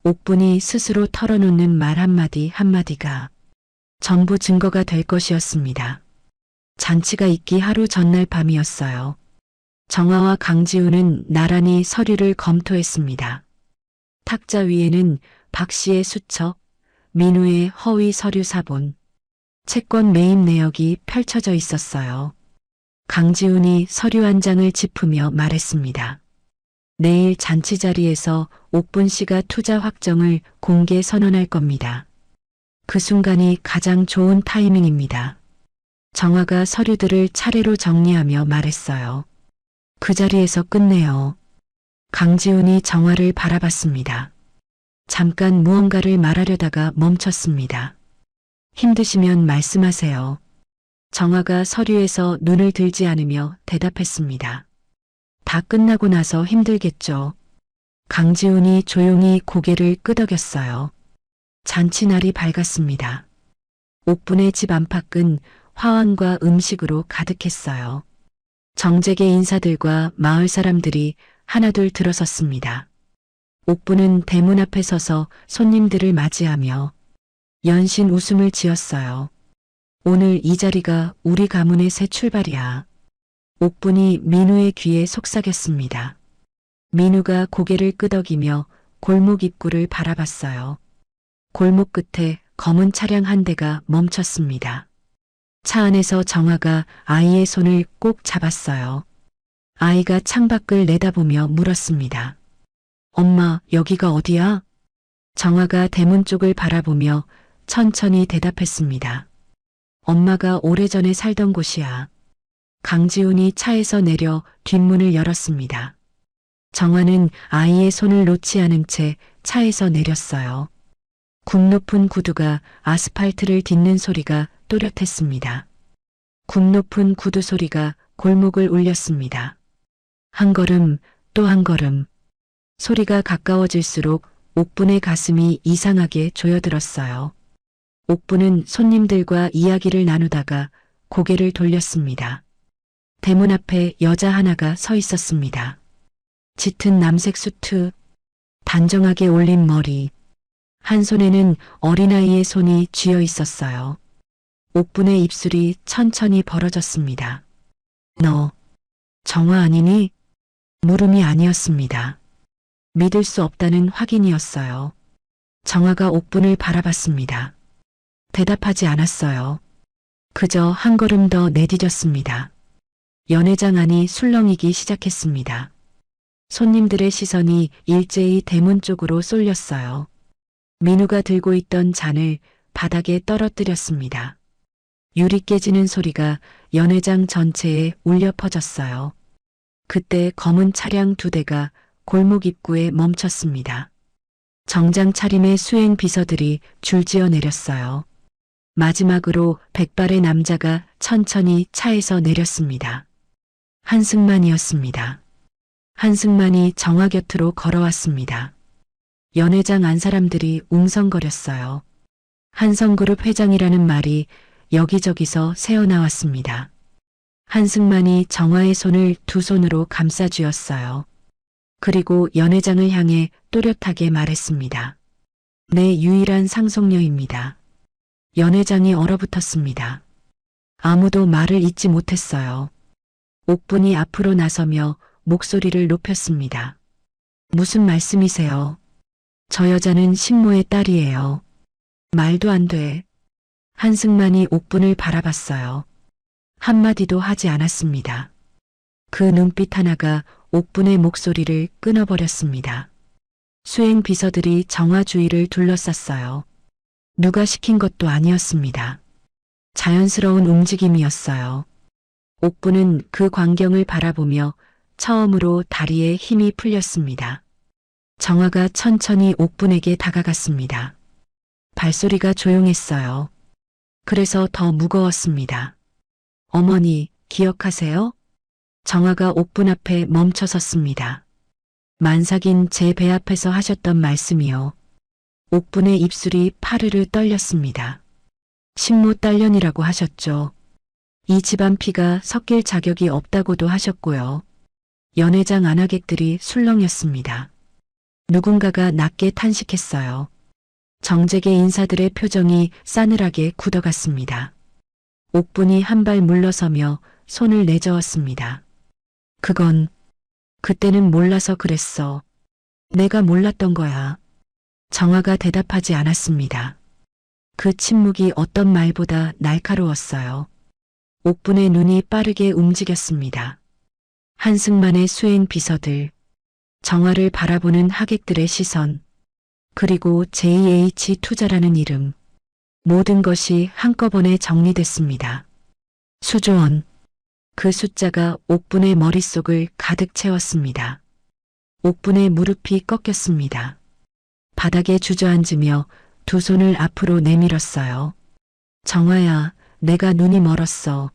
옥분이 스스로 털어놓는 말 한마디 한마디가 전부 증거가 될 것이었습니다. 잔치가 있기 하루 전날 밤이었어요. 정화와 강지훈은 나란히 서류를 검토했습니다. 탁자 위에는 박 씨의 수첩, 민우의 허위 서류 사본, 채권 매입 내역이 펼쳐져 있었어요. 강지훈이 서류 한 장을 짚으며 말했습니다. 내일 잔치 자리에서 옥분 씨가 투자 확정을 공개 선언할 겁니다. 그 순간이 가장 좋은 타이밍입니다. 정화가 서류들을 차례로 정리하며 말했어요. 그 자리에서 끝내요. 강지훈이 정화를 바라봤습니다. 잠깐 무언가를 말하려다가 멈췄습니다. 힘드시면 말씀하세요. 정화가 서류에서 눈을 들지 않으며 대답했습니다. 다 끝나고 나서 힘들겠죠. 강지훈이 조용히 고개를 끄덕였어요. 잔치날이 밝았습니다. 옥분의 집 안팎은 화환과 음식으로 가득했어요. 정재계 인사들과 마을 사람들이 하나둘 들어섰습니다. 옥부는 대문 앞에 서서 손님들을 맞이하며 연신 웃음을 지었어요. 오늘 이 자리가 우리 가문의 새 출발이야. 옥분이 민우의 귀에 속삭였습니다. 민우가 고개를 끄덕이며 골목 입구를 바라봤어요. 골목 끝에 검은 차량 한 대가 멈췄습니다. 차 안에서 정아가 아이의 손을 꼭 잡았어요. 아이가 창밖을 내다보며 물었습니다. 엄마, 여기가 어디야? 정아가 대문 쪽을 바라보며 천천히 대답했습니다. 엄마가 오래전에 살던 곳이야. 강지훈이 차에서 내려 뒷문을 열었습니다. 정아는 아이의 손을 놓지 않은 채 차에서 내렸어요. 굽 높은 구두가 아스팔트를 딛는 소리가 또렷했습니다. 굽 높은 구두 소리가 골목을 울렸습니다. 한 걸음, 또 한 걸음. 소리가 가까워질수록 옥분의 가슴이 이상하게 조여들었어요. 옥분은 손님들과 이야기를 나누다가 고개를 돌렸습니다. 대문 앞에 여자 하나가 서 있었습니다. 짙은 남색 수트, 단정하게 올린 머리, 한 손에는 어린아이의 손이 쥐어 있었어요. 옥분의 입술이 천천히 벌어졌습니다. 너, 정화 아니니? 물음이 아니었습니다. 믿을 수 없다는 확인이었어요. 정화가 옥분을 바라봤습니다. 대답하지 않았어요. 그저 한 걸음 더 내디뎠습니다. 연회장 안이 술렁이기 시작했습니다. 손님들의 시선이 일제히 대문 쪽으로 쏠렸어요. 민우가 들고 있던 잔을 바닥에 떨어뜨렸습니다. 유리 깨지는 소리가 연회장 전체에 울려 퍼졌어요. 그때 검은 차량 2대가 골목 입구에 멈췄습니다. 정장 차림의 수행 비서들이 줄지어 내렸어요. 마지막으로 백발의 남자가 천천히 차에서 내렸습니다. 한승만이었습니다. 한승만이 정화 곁으로 걸어왔습니다. 연회장 안 사람들이 웅성거렸어요. 한성그룹 회장이라는 말이 여기저기서 새어나왔습니다. 한승만이 정화의 손을 두 손으로 감싸쥐었어요. 그리고 연회장을 향해 또렷하게 말했습니다. 내 유일한 상속녀입니다. 연회장이 얼어붙었습니다. 아무도 말을 잇지 못했어요. 옥분이 앞으로 나서며 목소리를 높였습니다. 무슨 말씀이세요? 저 여자는 신모의 딸이에요. 말도 안 돼. 한승만이 옥분을 바라봤어요. 한마디도 하지 않았습니다. 그 눈빛 하나가 옥분의 목소리를 끊어버렸습니다. 수행 비서들이 정화 주위를 둘러쌌어요. 누가 시킨 것도 아니었습니다. 자연스러운 움직임이었어요. 옥분은 그 광경을 바라보며 처음으로 다리에 힘이 풀렸습니다. 정화가 천천히 옥분에게 다가갔습니다. 발소리가 조용했어요. 그래서 더 무거웠습니다. 어머니, 기억하세요? 정화가 옥분 앞에 멈춰 섰습니다. 만삭인 제 배 앞에서 하셨던 말씀이요. 옥분의 입술이 파르르 떨렸습니다. 신모 딸년이라고 하셨죠. 이 집안 피가 섞일 자격이 없다고도 하셨고요. 연회장 안하객들이 술렁였습니다. 누군가가 낮게 탄식했어요. 정재계 인사들의 표정이 싸늘하게 굳어갔습니다. 옥분이 한 발 물러서며 손을 내저었습니다. 그때는 몰라서 그랬어. 내가 몰랐던 거야. 정화가 대답하지 않았습니다. 그 침묵이 어떤 말보다 날카로웠어요. 옥분의 눈이 빠르게 움직였습니다. 한승만의 수행 비서들, 정화를 바라보는 하객들의 시선, 그리고 JH 투자라는 이름, 모든 것이 한꺼번에 정리됐습니다. 수조원, 그 숫자가 옥분의 머릿속을 가득 채웠습니다. 옥분의 무릎이 꺾였습니다. 바닥에 주저앉으며 두 손을 앞으로 내밀었어요. 정화야, 내가 눈이 멀었어.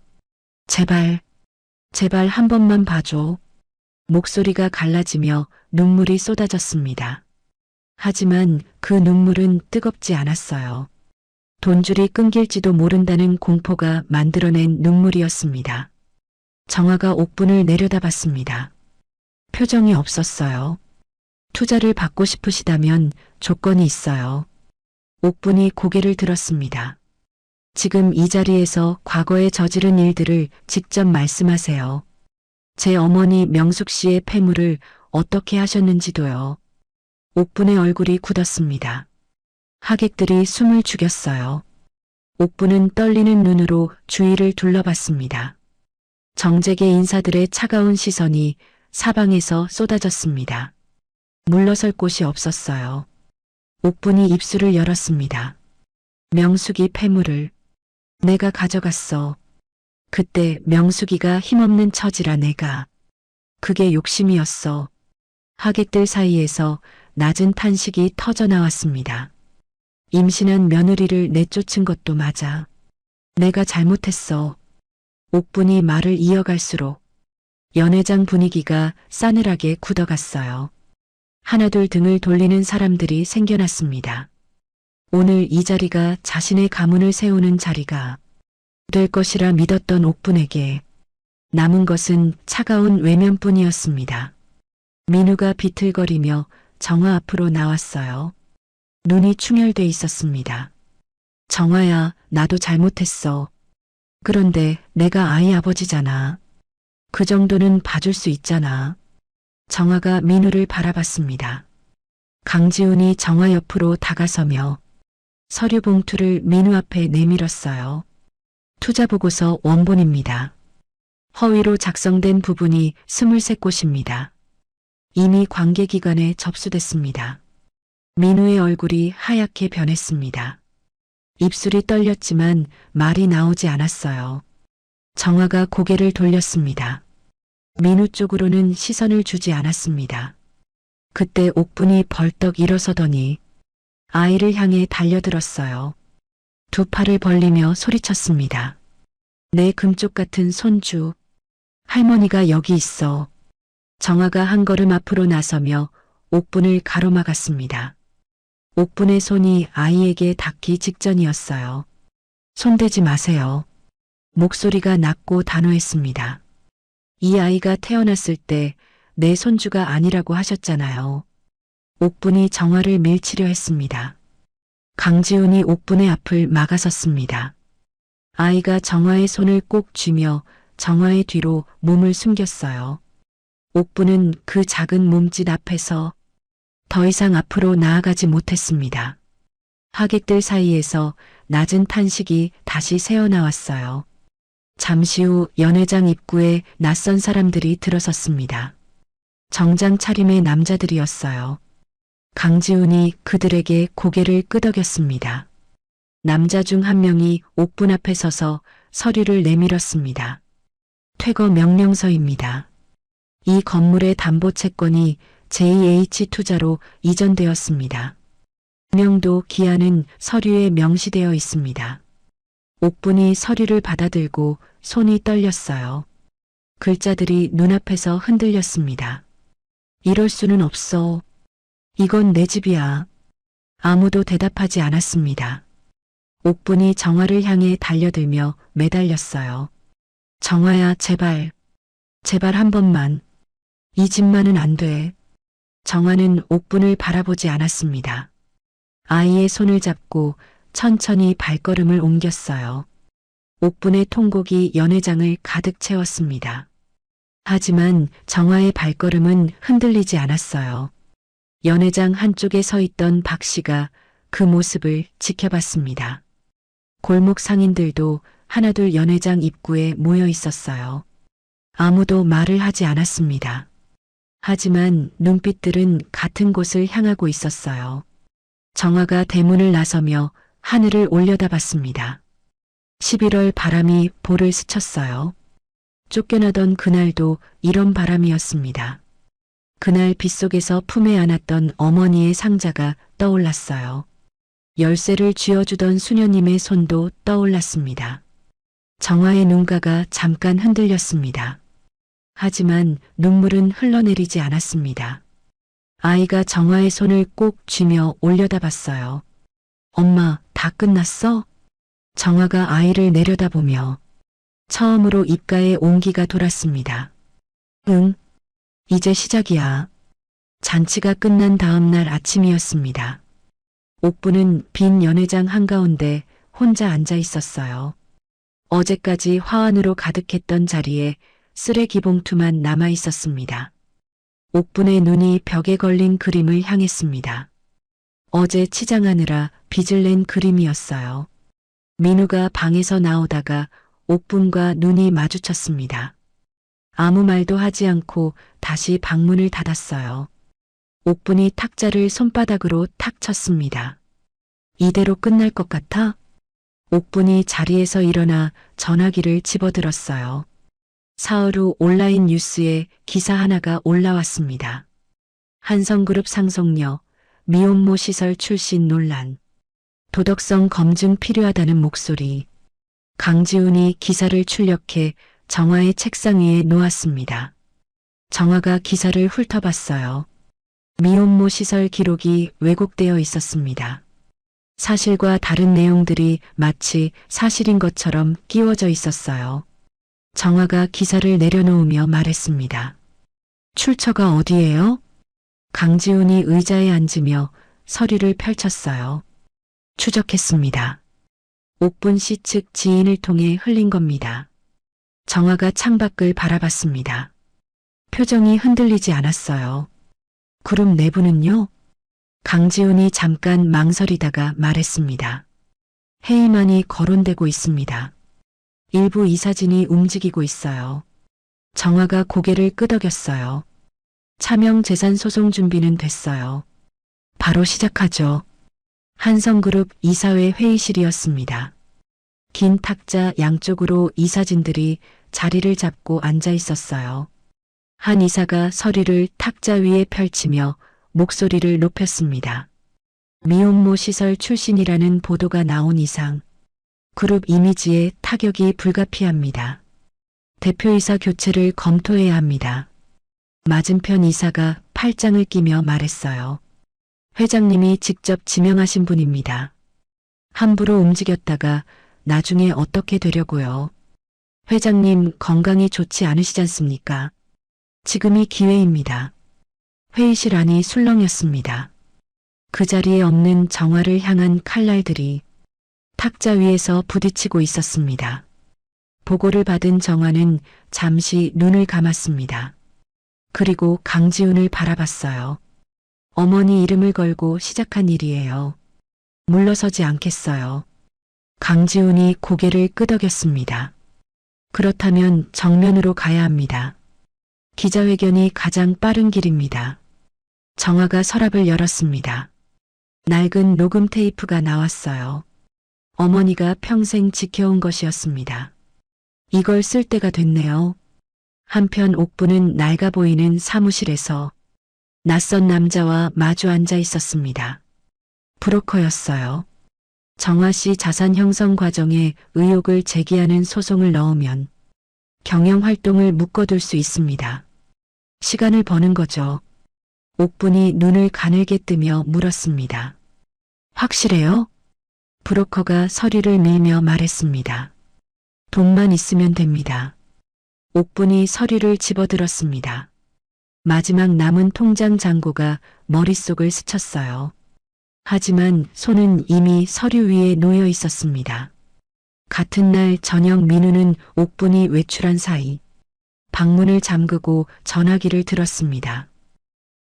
제발 한 번만 봐줘. 목소리가 갈라지며 눈물이 쏟아졌습니다. 하지만 그 눈물은 뜨겁지 않았어요. 돈줄이 끊길지도 모른다는 공포가 만들어낸 눈물이었습니다. 정화가 옥분을 내려다봤습니다. 표정이 없었어요. 투자를 받고 싶으시다면 조건이 있어요. 옥분이 고개를 들었습니다. 지금 이 자리에서 과거에 저지른 일들을 직접 말씀하세요. 제 어머니 명숙 씨의 폐물을 어떻게 하셨는지도요. 옥분의 얼굴이 굳었습니다. 하객들이 숨을 죽였어요. 옥분은 떨리는 눈으로 주위를 둘러봤습니다. 정재계 인사들의 차가운 시선이 사방에서 쏟아졌습니다. 물러설 곳이 없었어요. 옥분이 입술을 열었습니다. 명숙이 폐물을 내가 가져갔어. 그때 명숙이가 힘없는 처지라 내가. 그게 욕심이었어. 하객들 사이에서 낮은 탄식이 터져 나왔습니다. 임신한 며느리를 내쫓은 것도 맞아. 내가 잘못했어. 옥분이 말을 이어갈수록 연회장 분위기가 싸늘하게 굳어갔어요. 하나둘 등을 돌리는 사람들이 생겨났습니다. 오늘 이 자리가 자신의 가문을 세우는 자리가 될 것이라 믿었던 옥분에게 남은 것은 차가운 외면뿐이었습니다. 민우가 비틀거리며 정화 앞으로 나왔어요. 눈이 충혈돼 있었습니다. 정화야, 나도 잘못했어. 그런데 내가 아이 아버지잖아. 그 정도는 봐줄 수 있잖아. 정화가 민우를 바라봤습니다. 강지훈이 정화 옆으로 다가서며 서류 봉투를 민우 앞에 내밀었어요. 투자보고서 원본입니다. 허위로 작성된 부분이 23곳입니다. 이미 관계기관에 접수됐습니다. 민우의 얼굴이 하얗게 변했습니다. 입술이 떨렸지만 말이 나오지 않았어요. 정화가 고개를 돌렸습니다. 민우 쪽으로는 시선을 주지 않았습니다. 그때 옥분이 벌떡 일어서더니 아이를 향해 달려들었어요. 두 팔을 벌리며 소리쳤습니다. 내 금쪽 같은 손주. 할머니가 여기 있어. 정화가 한 걸음 앞으로 나서며 옥분을 가로막았습니다. 옥분의 손이 아이에게 닿기 직전이었어요. 손대지 마세요. 목소리가 낮고 단호했습니다. 이 아이가 태어났을 때 내 손주가 아니라고 하셨잖아요. 옥분이 정화를 밀치려 했습니다. 강지훈이 옥분의 앞을 막아섰습니다. 아이가 정화의 손을 꼭 쥐며 정화의 뒤로 몸을 숨겼어요. 옥분은 그 작은 몸짓 앞에서 더 이상 앞으로 나아가지 못했습니다. 하객들 사이에서 낮은 탄식이 다시 새어나왔어요. 잠시 후 연회장 입구에 낯선 사람들이 들어섰습니다. 정장 차림의 남자들이었어요. 강지훈이 그들에게 고개를 끄덕였습니다. 남자 중 한 명이 옥분 앞에 서서 서류를 내밀었습니다. 퇴거 명령서입니다. 이 건물의 담보 채권이 JH투자로 이전되었습니다. 명도 기한은 서류에 명시되어 있습니다. 옥분이 서류를 받아들고 손이 떨렸어요. 글자들이 눈앞에서 흔들렸습니다. 이럴 수는 없어. 이건 내 집이야. 아무도 대답하지 않았습니다. 옥분이 정화를 향해 달려들며 매달렸어요. 정화야, 제발. 제발 한 번만. 이 집만은 안 돼. 정화는 옥분을 바라보지 않았습니다. 아이의 손을 잡고 천천히 발걸음을 옮겼어요. 옥분의 통곡이 연회장을 가득 채웠습니다. 하지만 정화의 발걸음은 흔들리지 않았어요. 연회장 한쪽에 서 있던 박 씨가 그 모습을 지켜봤습니다. 골목 상인들도 하나둘 연회장 입구에 모여 있었어요. 아무도 말을 하지 않았습니다. 하지만 눈빛들은 같은 곳을 향하고 있었어요. 정화가 대문을 나서며 하늘을 올려다봤습니다. 11월 바람이 볼을 스쳤어요. 쫓겨나던 그날도 이런 바람이었습니다. 그날 빗속에서 품에 안았던 어머니의 상자가 떠올랐어요. 열쇠를 쥐어주던 수녀님의 손도 떠올랐습니다. 정화의 눈가가 잠깐 흔들렸습니다. 하지만 눈물은 흘러내리지 않았습니다. 아이가 정화의 손을 꼭 쥐며 올려다봤어요. 엄마, 다 끝났어? 정화가 아이를 내려다보며 처음으로 입가에 온기가 돌았습니다. 응, 이제 시작이야. 잔치가 끝난 다음 날 아침이었습니다. 옥부는 빈 연회장 한가운데 혼자 앉아 있었어요. 어제까지 화환으로 가득했던 자리에 쓰레기 봉투만 남아 있었습니다. 옥분의 눈이 벽에 걸린 그림을 향했습니다. 어제 치장하느라 빚을 낸 그림이었어요. 민우가 방에서 나오다가 옥분과 눈이 마주쳤습니다. 아무 말도 하지 않고 다시 방문을 닫았어요. 옥분이 탁자를 손바닥으로 탁 쳤습니다. 이대로 끝날 것 같아? 옥분이 자리에서 일어나 전화기를 집어들었어요. 사흘 후 온라인 뉴스에 기사 하나가 올라왔습니다. 한성그룹 상속녀, 미혼모 시설 출신 논란. 도덕성 검증 필요하다는 목소리. 강지훈이 기사를 출력해 정화의 책상 위에 놓았습니다. 정화가 기사를 훑어봤어요. 미혼모 시설 기록이 왜곡되어 있었습니다. 사실과 다른 내용들이 마치 사실인 것처럼 끼워져 있었어요. 정화가 기사를 내려놓으며 말했습니다. 출처가 어디예요? 강지훈이 의자에 앉으며 서류를 펼쳤어요. 추적했습니다. 옥분 씨 측 지인을 통해 흘린 겁니다. 정화가 창밖을 바라봤습니다. 표정이 흔들리지 않았어요. 그룹 내부는요? 강지훈이 잠깐 망설이다가 말했습니다. 회의만이 거론되고 있습니다. 일부 이사진이 움직이고 있어요. 정화가 고개를 끄덕였어요. 차명 재산 소송 준비는 됐어요. 바로 시작하죠. 한성그룹 이사회 회의실이었습니다. 긴 탁자 양쪽으로 이사진들이 자리를 잡고 앉아 있었어요. 한 이사가 서류를 탁자 위에 펼치며 목소리를 높였습니다. 미혼모 시설 출신이라는 보도가 나온 이상 그룹 이미지에 타격이 불가피합니다. 대표이사 교체를 검토해야 합니다. 맞은편 이사가 팔짱을 끼며 말했어요. 회장님이 직접 지명하신 분입니다. 함부로 움직였다가 나중에 어떻게 되려고요. 회장님 건강이 좋지 않으시지 않습니까? 지금이 기회입니다. 회의실 안이 술렁였습니다. 그 자리에 없는 정화를 향한 칼날들이 탁자 위에서 부딪히고 있었습니다. 보고를 받은 정화는 잠시 눈을 감았습니다. 그리고 강지훈을 바라봤어요. 어머니 이름을 걸고 시작한 일이에요. 물러서지 않겠어요. 강지훈이 고개를 끄덕였습니다. 그렇다면 정면으로 가야 합니다. 기자회견이 가장 빠른 길입니다. 정화가 서랍을 열었습니다. 낡은 녹음 테이프가 나왔어요. 어머니가 평생 지켜온 것이었습니다. 이걸 쓸 때가 됐네요. 한편 옥부는 낡아 보이는 사무실에서 낯선 남자와 마주 앉아 있었습니다. 브로커였어요. 정화 씨 자산 형성 과정에 의혹을 제기하는 소송을 넣으면 경영 활동을 묶어둘 수 있습니다. 시간을 버는 거죠. 옥분이 눈을 가늘게 뜨며 물었습니다. 확실해요? 브로커가 서류를 밀며 말했습니다. 돈만 있으면 됩니다. 옥분이 서류를 집어들었습니다. 마지막 남은 통장 잔고가 머릿속을 스쳤어요. 하지만 손은 이미 서류 위에 놓여 있었습니다. 같은 날 저녁 민우는 옥분이 외출한 사이 방문을 잠그고 전화기를 들었습니다.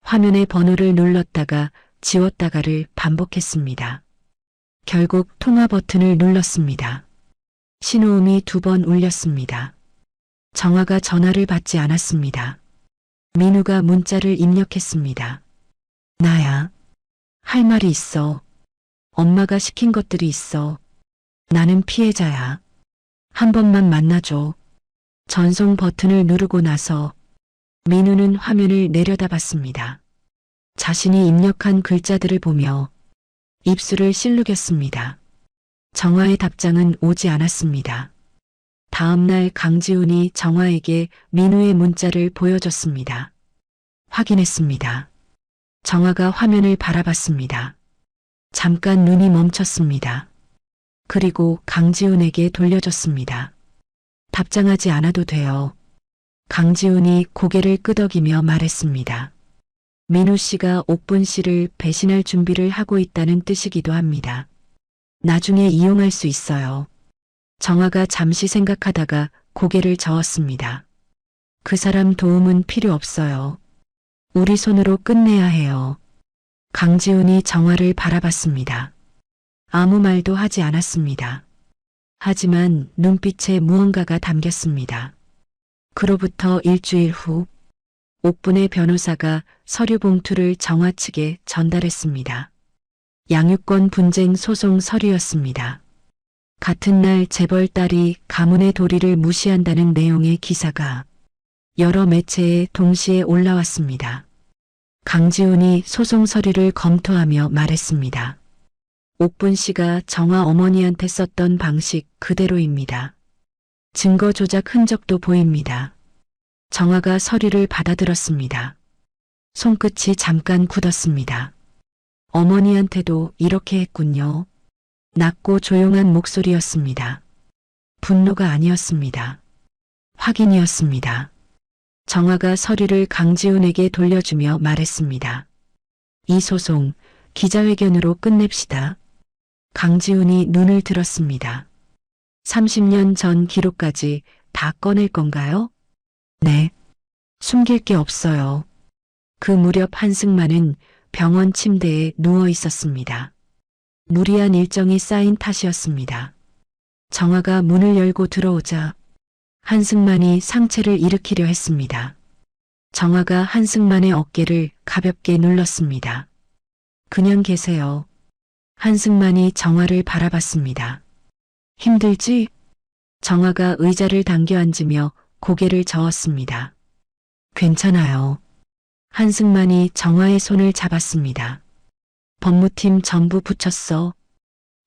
화면의 번호를 눌렀다가 지웠다가를 반복했습니다. 결국 통화 버튼을 눌렀습니다. 신호음이 2번 울렸습니다. 정화가 전화를 받지 않았습니다. 민우가 문자를 입력했습니다. 나야. 할 말이 있어. 엄마가 시킨 것들이 있어. 나는 피해자야. 한 번만 만나줘. 전송 버튼을 누르고 나서 민우는 화면을 내려다봤습니다. 자신이 입력한 글자들을 보며 입술을 실룩였습니다. 정화의 답장은 오지 않았습니다. 다음 날 강지훈이 정화에게 민우의 문자를 보여줬습니다. 확인했습니다. 정화가 화면을 바라봤습니다. 잠깐 눈이 멈췄습니다. 그리고 강지훈에게 돌려줬습니다. 답장하지 않아도 돼요. 강지훈이 고개를 끄덕이며 말했습니다. 민우 씨가 옥분 씨를 배신할 준비를 하고 있다는 뜻이기도 합니다. 나중에 이용할 수 있어요. 정아가 잠시 생각하다가 고개를 저었습니다. 그 사람 도움은 필요 없어요. 우리 손으로 끝내야 해요. 강지훈이 정아를 바라봤습니다. 아무 말도 하지 않았습니다. 하지만 눈빛에 무언가가 담겼습니다. 그로부터 일주일 후 옥분의 변호사가 서류 봉투를 정아 측에 전달했습니다. 양육권 분쟁 소송 서류였습니다. 같은 날 재벌 딸이 가문의 도리를 무시한다는 내용의 기사가 여러 매체에 동시에 올라왔습니다. 강지훈이 소송 서류를 검토하며 말했습니다. 옥분 씨가 정아 어머니한테 썼던 방식 그대로입니다. 증거 조작 흔적도 보입니다. 정아가 서류를 받아들었습니다. 손끝이 잠깐 굳었습니다. 어머니한테도 이렇게 했군요. 낮고 조용한 목소리였습니다. 분노가 아니었습니다. 확인이었습니다. 정아가 서류를 강지훈에게 돌려주며 말했습니다. 이 소송 기자회견으로 끝냅시다. 강지훈이 눈을 들었습니다. 30년 전 기록까지 다 꺼낼 건가요? 네. 숨길 게 없어요. 그 무렵 한승만은 병원 침대에 누워 있었습니다. 무리한 일정이 쌓인 탓이었습니다. 정아가 문을 열고 들어오자 한승만이 상체를 일으키려 했습니다. 정아가 한승만의 어깨를 가볍게 눌렀습니다. 그냥 계세요. 한승만이 정아를 바라봤습니다. 힘들지? 정아가 의자를 당겨 앉으며 고개를 저었습니다. 괜찮아요. 한승만이 정아의 손을 잡았습니다. 법무팀 전부 붙였어.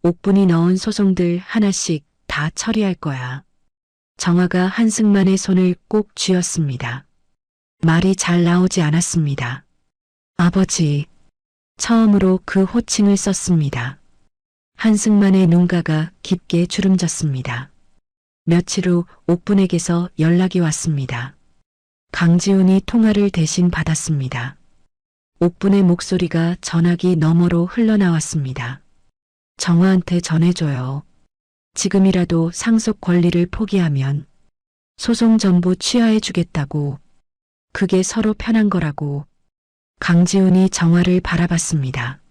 옥분이 넣은 소송들 하나씩 다 처리할 거야. 정아가 한승만의 손을 꼭 쥐었습니다. 말이 잘 나오지 않았습니다. 아버지. 처음으로 그 호칭을 썼습니다. 한승만의 눈가가 깊게 주름졌습니다. 며칠 후 옥분에게서 연락이 왔습니다. 강지훈이 통화를 대신 받았습니다. 옥분의 목소리가 전화기 너머로 흘러나왔습니다. 정아한테 전해줘요. 지금이라도 상속 권리를 포기하면 소송 전부 취하해 주겠다고. 그게 서로 편한 거라고. 강지훈이 정아를 바라봤습니다.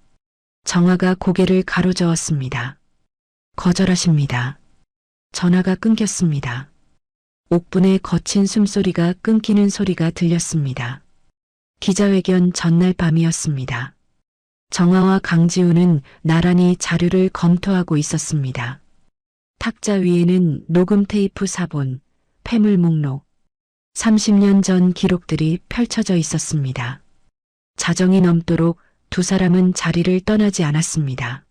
정아가 고개를 가로저었습니다. 거절하십니다. 전화가 끊겼습니다. 옥분의 거친 숨소리가 끊기는 소리가 들렸습니다. 기자회견 전날 밤이었습니다. 정아와 강지훈은 나란히 자료를 검토하고 있었습니다. 탁자 위에는 녹음 테이프 사본, 폐물 목록, 30년 전 기록들이 펼쳐져 있었습니다. 자정이 넘도록 두 사람은 자리를 떠나지 않았습니다.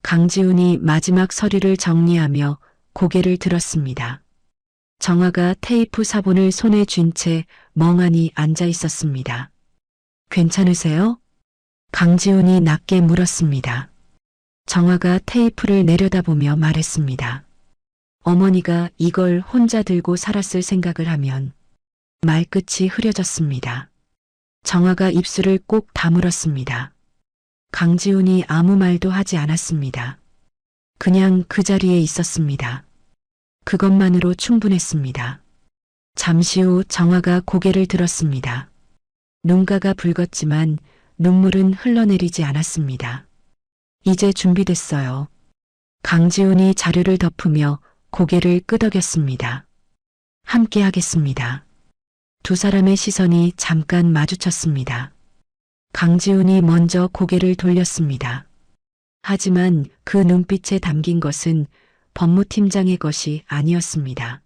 강지훈이 마지막 서류를 정리하며 고개를 들었습니다. 정아가 테이프 사본을 손에 쥔 채 멍하니 앉아 있었습니다. 괜찮으세요? 강지훈이 낮게 물었습니다. 정아가 테이프를 내려다보며 말했습니다. 어머니가 이걸 혼자 들고 살았을 생각을 하면 말끝이 흐려졌습니다. 정아가 입술을 꼭 다물었습니다. 강지훈이 아무 말도 하지 않았습니다. 그냥 그 자리에 있었습니다. 그것만으로 충분했습니다. 잠시 후 정아가 고개를 들었습니다. 눈가가 붉었지만 눈물은 흘러내리지 않았습니다. 이제 준비됐어요. 강지훈이 자료를 덮으며 고개를 끄덕였습니다. 함께 하겠습니다. 두 사람의 시선이 잠깐 마주쳤습니다. 강지훈이 먼저 고개를 돌렸습니다. 하지만 그 눈빛에 담긴 것은 법무팀장의 것이 아니었습니다.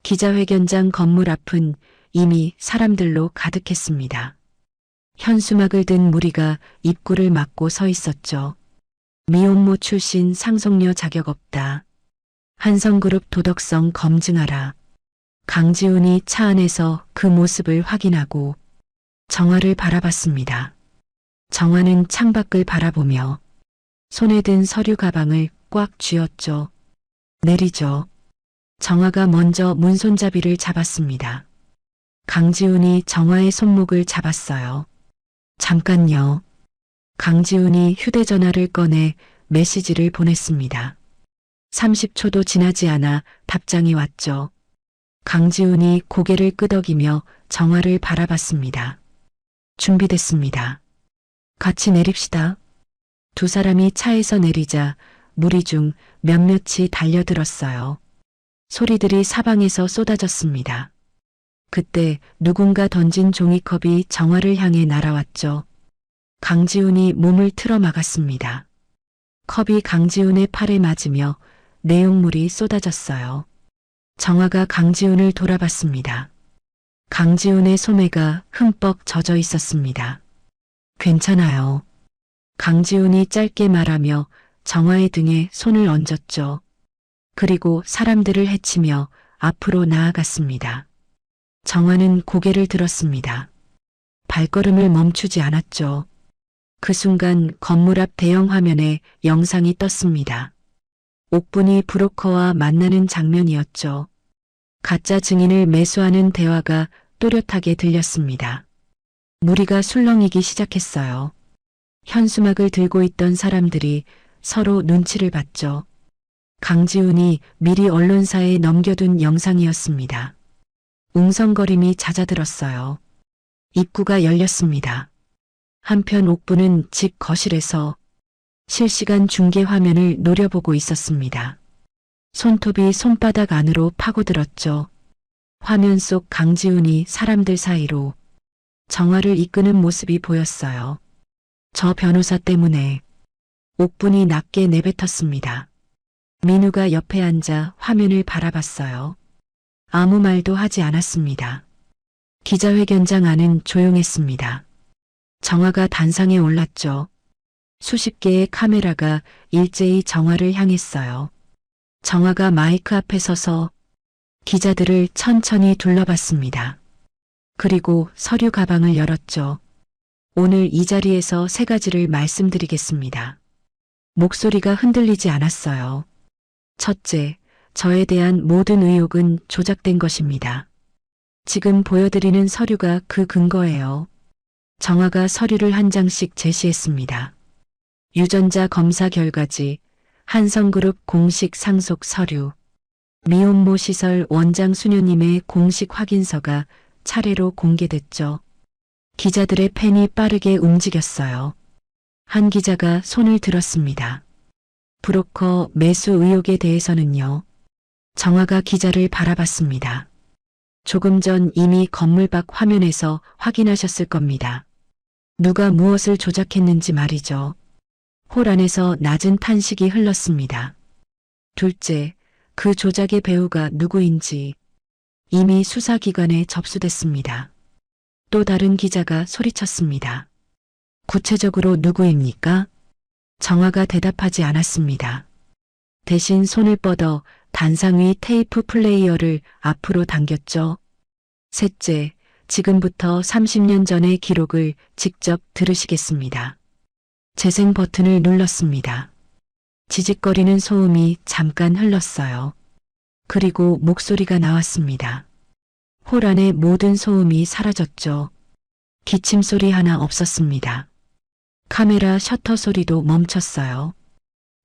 기자회견장 건물 앞은 이미 사람들로 가득했습니다. 현수막을 든 무리가 입구를 막고 서 있었죠. 미혼모 출신 상속녀 자격 없다. 한성그룹 도덕성 검증하라. 강지훈이 차 안에서 그 모습을 확인하고 정아를 바라봤습니다. 정아는 창밖을 바라보며 손에 든 서류 가방을 꽉 쥐었죠. 내리죠. 정아가 먼저 문손잡이를 잡았습니다. 강지훈이 정아의 손목을 잡았어요. 잠깐요. 강지훈이 휴대전화를 꺼내 메시지를 보냈습니다. 30초도 지나지 않아 답장이 왔죠. 강지훈이 고개를 끄덕이며 정화를 바라봤습니다. 준비됐습니다. 같이 내립시다. 두 사람이 차에서 내리자 무리 중 몇몇이 달려들었어요. 소리들이 사방에서 쏟아졌습니다. 그때 누군가 던진 종이컵이 정화를 향해 날아왔죠. 강지훈이 몸을 틀어 막았습니다. 컵이 강지훈의 팔에 맞으며 내용물이 쏟아졌어요. 정화가 강지훈을 돌아봤습니다. 강지훈의 소매가 흠뻑 젖어 있었습니다. 괜찮아요. 강지훈이 짧게 말하며 정화의 등에 손을 얹었죠. 그리고 사람들을 해치며 앞으로 나아갔습니다. 정화는 고개를 들었습니다. 발걸음을 멈추지 않았죠. 그 순간 건물 앞 대형 화면에 영상이 떴습니다. 옥분이 브로커와 만나는 장면이었죠. 가짜 증인을 매수하는 대화가 또렷하게 들렸습니다. 무리가 술렁이기 시작했어요. 현수막을 들고 있던 사람들이 서로 눈치를 봤죠. 강지훈이 미리 언론사에 넘겨둔 영상이었습니다. 웅성거림이 잦아들었어요. 입구가 열렸습니다. 한편 옥부는 집 거실에서 실시간 중계 화면을 노려보고 있었습니다. 손톱이 손바닥 안으로 파고들었죠. 화면 속 강지훈이 사람들 사이로 정화를 이끄는 모습이 보였어요. 저 변호사 때문에. 옥분이 낮게 내뱉었습니다. 민우가 옆에 앉아 화면을 바라봤어요. 아무 말도 하지 않았습니다. 기자회견장 안은 조용했습니다. 정화가 단상에 올랐죠. 수십 개의 카메라가 일제히 정화를 향했어요. 정화가 마이크 앞에 서서 기자들을 천천히 둘러봤습니다. 그리고 서류 가방을 열었죠. 오늘 이 자리에서 세 가지를 말씀드리겠습니다. 목소리가 흔들리지 않았어요. 첫째, 저에 대한 모든 의혹은 조작된 것입니다. 지금 보여드리는 서류가 그 근거예요. 정화가 서류를 한 장씩 제시했습니다. 유전자 검사 결과지, 한성그룹 공식 상속 서류, 미혼모 시설 원장 수녀님의 공식 확인서가 차례로 공개됐죠. 기자들의 펜이 빠르게 움직였어요. 한 기자가 손을 들었습니다. 브로커 매수 의혹에 대해서는요. 정화가 기자를 바라봤습니다. 조금 전 이미 건물 밖 화면에서 확인하셨을 겁니다. 누가 무엇을 조작했는지 말이죠. 홀 안에서 낮은 탄식이 흘렀습니다. 둘째, 그 조작의 배우가 누구인지 이미 수사기관에 접수됐습니다. 또 다른 기자가 소리쳤습니다. 구체적으로 누구입니까? 정화가 대답하지 않았습니다. 대신 손을 뻗어 단상 위 테이프 플레이어를 앞으로 당겼죠. 셋째, 지금부터 30년 전의 기록을 직접 들으시겠습니다. 재생 버튼을 눌렀습니다. 지직거리는 소음이 잠깐 흘렀어요. 그리고 목소리가 나왔습니다. 홀 안의 모든 소음이 사라졌죠. 기침 소리 하나 없었습니다. 카메라 셔터 소리도 멈췄어요.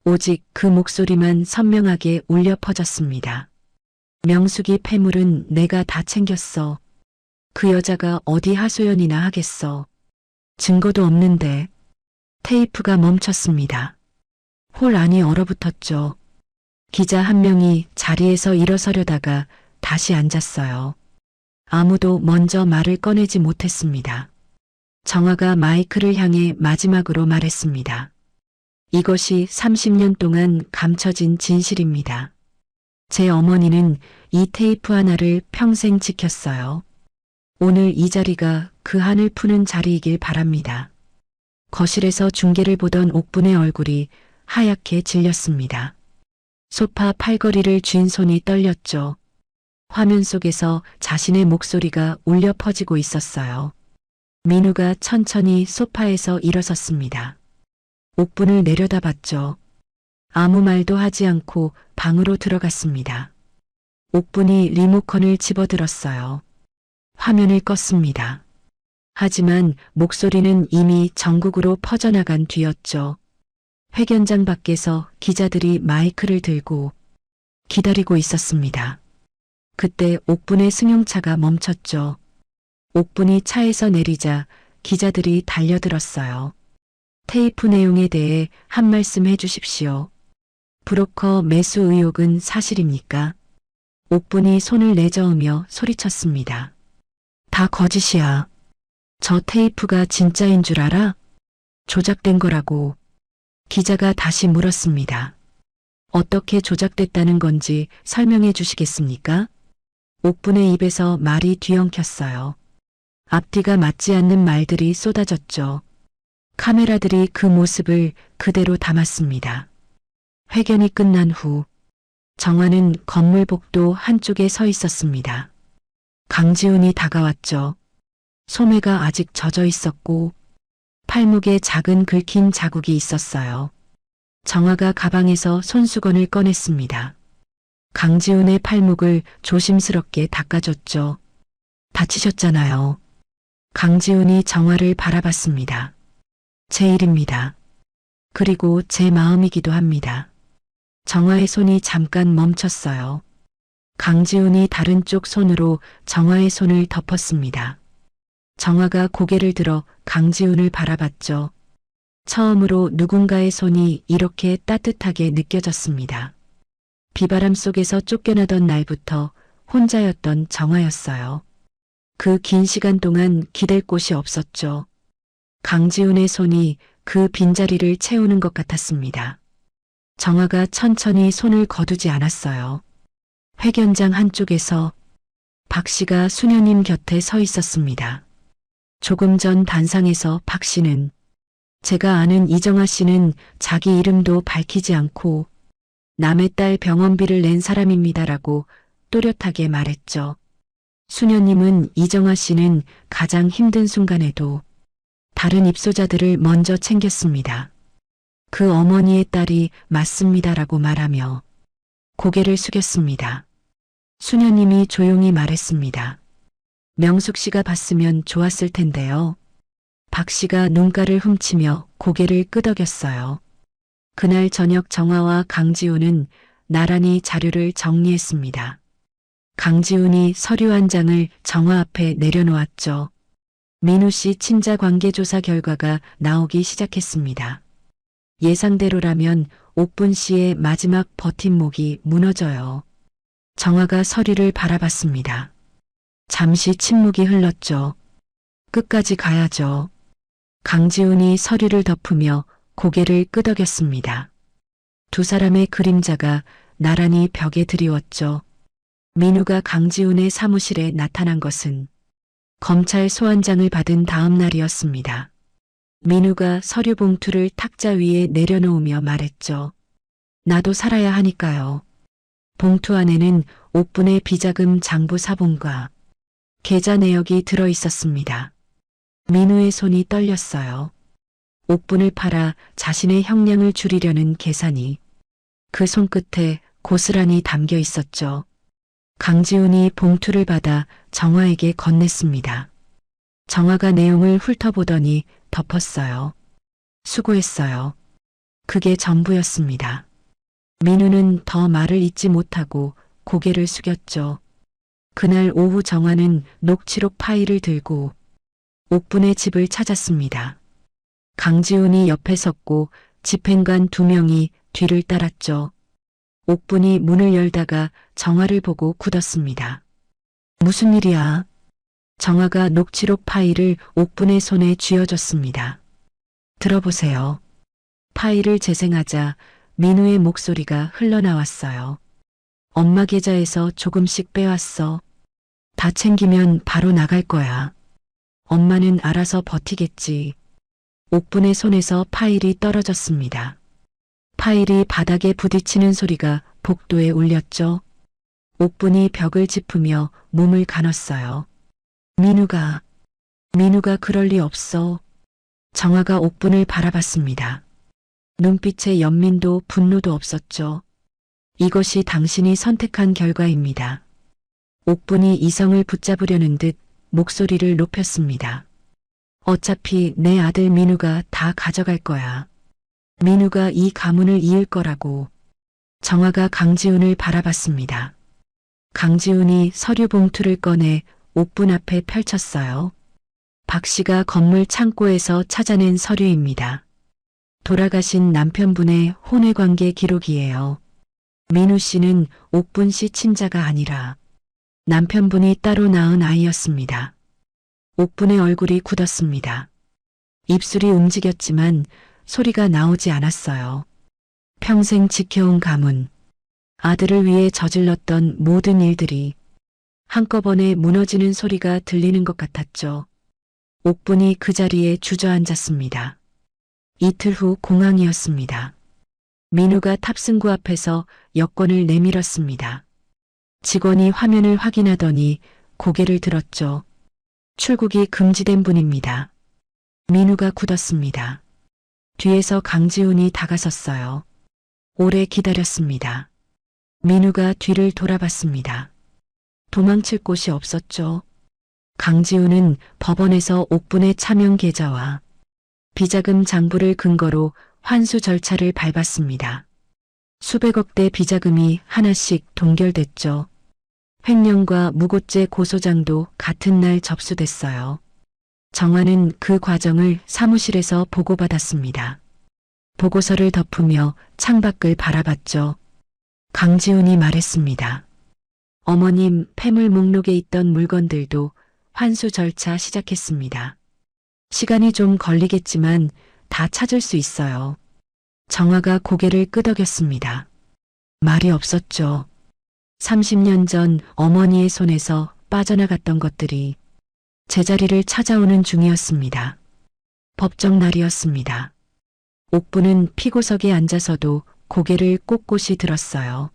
오직 그 목소리만 선명하게 울려 퍼졌습니다. 명숙이 폐물은 내가 다 챙겼어. 그 여자가 어디 하소연이나 하겠어. 증거도 없는데. 테이프가 멈췄습니다. 홀 안이 얼어붙었죠. 기자 한 명이 자리에서 일어서려다가 다시 앉았어요. 아무도 먼저 말을 꺼내지 못했습니다. 정화가 마이크를 향해 마지막으로 말했습니다. 이것이 30년 동안 감춰진 진실입니다. 제 어머니는 이 테이프 하나를 평생 지켰어요. 오늘 이 자리가 그 한을 푸는 자리이길 바랍니다. 거실에서 중계를 보던 옥분의 얼굴이 하얗게 질렸습니다. 소파 팔걸이를 쥔 손이 떨렸죠. 화면 속에서 자신의 목소리가 울려 퍼지고 있었어요. 민우가 천천히 소파에서 일어섰습니다. 옥분을 내려다봤죠. 아무 말도 하지 않고 방으로 들어갔습니다. 옥분이 리모컨을 집어들었어요. 화면을 껐습니다. 하지만 목소리는 이미 전국으로 퍼져나간 뒤였죠. 회견장 밖에서 기자들이 마이크를 들고 기다리고 있었습니다. 그때 옥분의 승용차가 멈췄죠. 옥분이 차에서 내리자 기자들이 달려들었어요. 테이프 내용에 대해 한 말씀 해주십시오. 브로커 매수 의혹은 사실입니까? 옥분이 손을 내저으며 소리쳤습니다. 다 거짓이야. 저 테이프가 진짜인 줄 알아? 조작된 거라고. 기자가 다시 물었습니다. 어떻게 조작됐다는 건지 설명해 주시겠습니까? 옥분의 입에서 말이 뒤엉켰어요. 앞뒤가 맞지 않는 말들이 쏟아졌죠. 카메라들이 그 모습을 그대로 담았습니다. 회견이 끝난 후 정화는 건물 복도 한쪽에 서 있었습니다. 강지훈이 다가왔죠. 소매가 아직 젖어 있었고 팔목에 작은 긁힌 자국이 있었어요. 정화가 가방에서 손수건을 꺼냈습니다. 강지훈의 팔목을 조심스럽게 닦아줬죠. 다치셨잖아요. 강지훈이 정화를 바라봤습니다. 제 일입니다. 그리고 제 마음이기도 합니다. 정화의 손이 잠깐 멈췄어요. 강지훈이 다른 쪽 손으로 정화의 손을 덮었습니다. 정화가 고개를 들어 강지훈을 바라봤죠. 처음으로 누군가의 손이 이렇게 따뜻하게 느껴졌습니다. 비바람 속에서 쫓겨나던 날부터 혼자였던 정화였어요. 그 긴 시간 동안 기댈 곳이 없었죠. 강지훈의 손이 그 빈자리를 채우는 것 같았습니다. 정화가 천천히 손을 거두지 않았어요. 회견장 한쪽에서 박 씨가 수녀님 곁에 서 있었습니다. 조금 전 단상에서 박 씨는 제가 아는 이정아 씨는 자기 이름도 밝히지 않고 남의 딸 병원비를 낸 사람입니다라고 또렷하게 말했죠. 수녀님은 이정아 씨는 가장 힘든 순간에도 다른 입소자들을 먼저 챙겼습니다. 그 어머니의 딸이 맞습니다라고 말하며 고개를 숙였습니다. 수녀님이 조용히 말했습니다. 명숙 씨가 봤으면 좋았을 텐데요. 박 씨가 눈가를 훔치며 고개를 끄덕였어요. 그날 저녁 정화와 강지훈은 나란히 자료를 정리했습니다. 강지훈이 서류 한 장을 정화 앞에 내려놓았죠. 민우 씨 친자 관계 조사 결과가 나오기 시작했습니다. 예상대로라면 옥분 씨의 마지막 버팀목이 무너져요. 정화가 서류를 바라봤습니다. 잠시 침묵이 흘렀죠. 끝까지 가야죠. 강지훈이 서류를 덮으며 고개를 끄덕였습니다. 두 사람의 그림자가 나란히 벽에 드리웠죠. 민우가 강지훈의 사무실에 나타난 것은 검찰 소환장을 받은 다음 날이었습니다. 민우가 서류 봉투를 탁자 위에 내려놓으며 말했죠. 나도 살아야 하니까요. 봉투 안에는 옥분의 비자금 장부 사본과 계좌 내역이 들어 있었습니다. 민우의 손이 떨렸어요. 옥분을 팔아 자신의 형량을 줄이려는 계산이 그 손끝에 고스란히 담겨 있었죠. 강지훈이 봉투를 받아 정화에게 건넸습니다. 정화가 내용을 훑어보더니 덮었어요. 수고했어요. 그게 전부였습니다. 민우는 더 말을 잇지 못하고 고개를 숙였죠. 그날 오후 정화는 녹취록 파일을 들고 옥분의 집을 찾았습니다. 강지훈이 옆에 섰고 집행관 2명이 뒤를 따랐죠. 옥분이 문을 열다가 정화를 보고 굳었습니다. 무슨 일이야? 정화가 녹취록 파일을 옥분의 손에 쥐어줬습니다. 들어보세요. 파일을 재생하자 민우의 목소리가 흘러나왔어요. 엄마 계좌에서 조금씩 빼왔어. 다 챙기면 바로 나갈 거야. 엄마는 알아서 버티겠지. 옥분의 손에서 파일이 떨어졌습니다. 파일이 바닥에 부딪히는 소리가 복도에 울렸죠. 옥분이 벽을 짚으며 몸을 가눴어요. 민우가 그럴 리 없어. 정화가 옥분을 바라봤습니다. 눈빛에 연민도 분노도 없었죠. 이것이 당신이 선택한 결과입니다. 옥분이 이성을 붙잡으려는 듯 목소리를 높였습니다. 어차피 내 아들 민우가 다 가져갈 거야. 민우가 이 가문을 이을 거라고. 정화가 강지훈을 바라봤습니다. 강지훈이 서류 봉투를 꺼내 옥분 앞에 펼쳤어요. 박 씨가 건물 창고에서 찾아낸 서류입니다. 돌아가신 남편분의 혼외관계 기록이에요. 민우 씨는 옥분 씨 친자가 아니라 남편분이 따로 낳은 아이였습니다. 옥분의 얼굴이 굳었습니다. 입술이 움직였지만 소리가 나오지 않았어요. 평생 지켜온 가문, 아들을 위해 저질렀던 모든 일들이 한꺼번에 무너지는 소리가 들리는 것 같았죠. 옥분이 그 자리에 주저앉았습니다. 이틀 후 공항이었습니다. 민우가 탑승구 앞에서 여권을 내밀었습니다. 직원이 화면을 확인하더니 고개를 들었죠. 출국이 금지된 분입니다. 민우가 굳었습니다. 뒤에서 강지훈이 다가섰어요. 오래 기다렸습니다. 민우가 뒤를 돌아봤습니다. 도망칠 곳이 없었죠. 강지훈은 법원에서 옥분의 차명 계좌와 비자금 장부를 근거로 환수 절차를 밟았습니다. 수백억대 비자금이 하나씩 동결됐죠. 횡령과 무고죄 고소장도 같은 날 접수됐어요. 정화는 그 과정을 사무실에서 보고받았습니다. 보고서를 덮으며 창밖을 바라봤죠. 강지훈이 말했습니다. 어머님 폐물 목록에 있던 물건들도 환수 절차 시작했습니다. 시간이 좀 걸리겠지만 다 찾을 수 있어요. 정화가 고개를 끄덕였습니다. 말이 없었죠. 30년 전 어머니의 손에서 빠져나갔던 것들이 제자리를 찾아오는 중이었습니다. 법정 날이었습니다. 옥분은 피고석에 앉아서도 고개를 꼿꼿이 들었어요.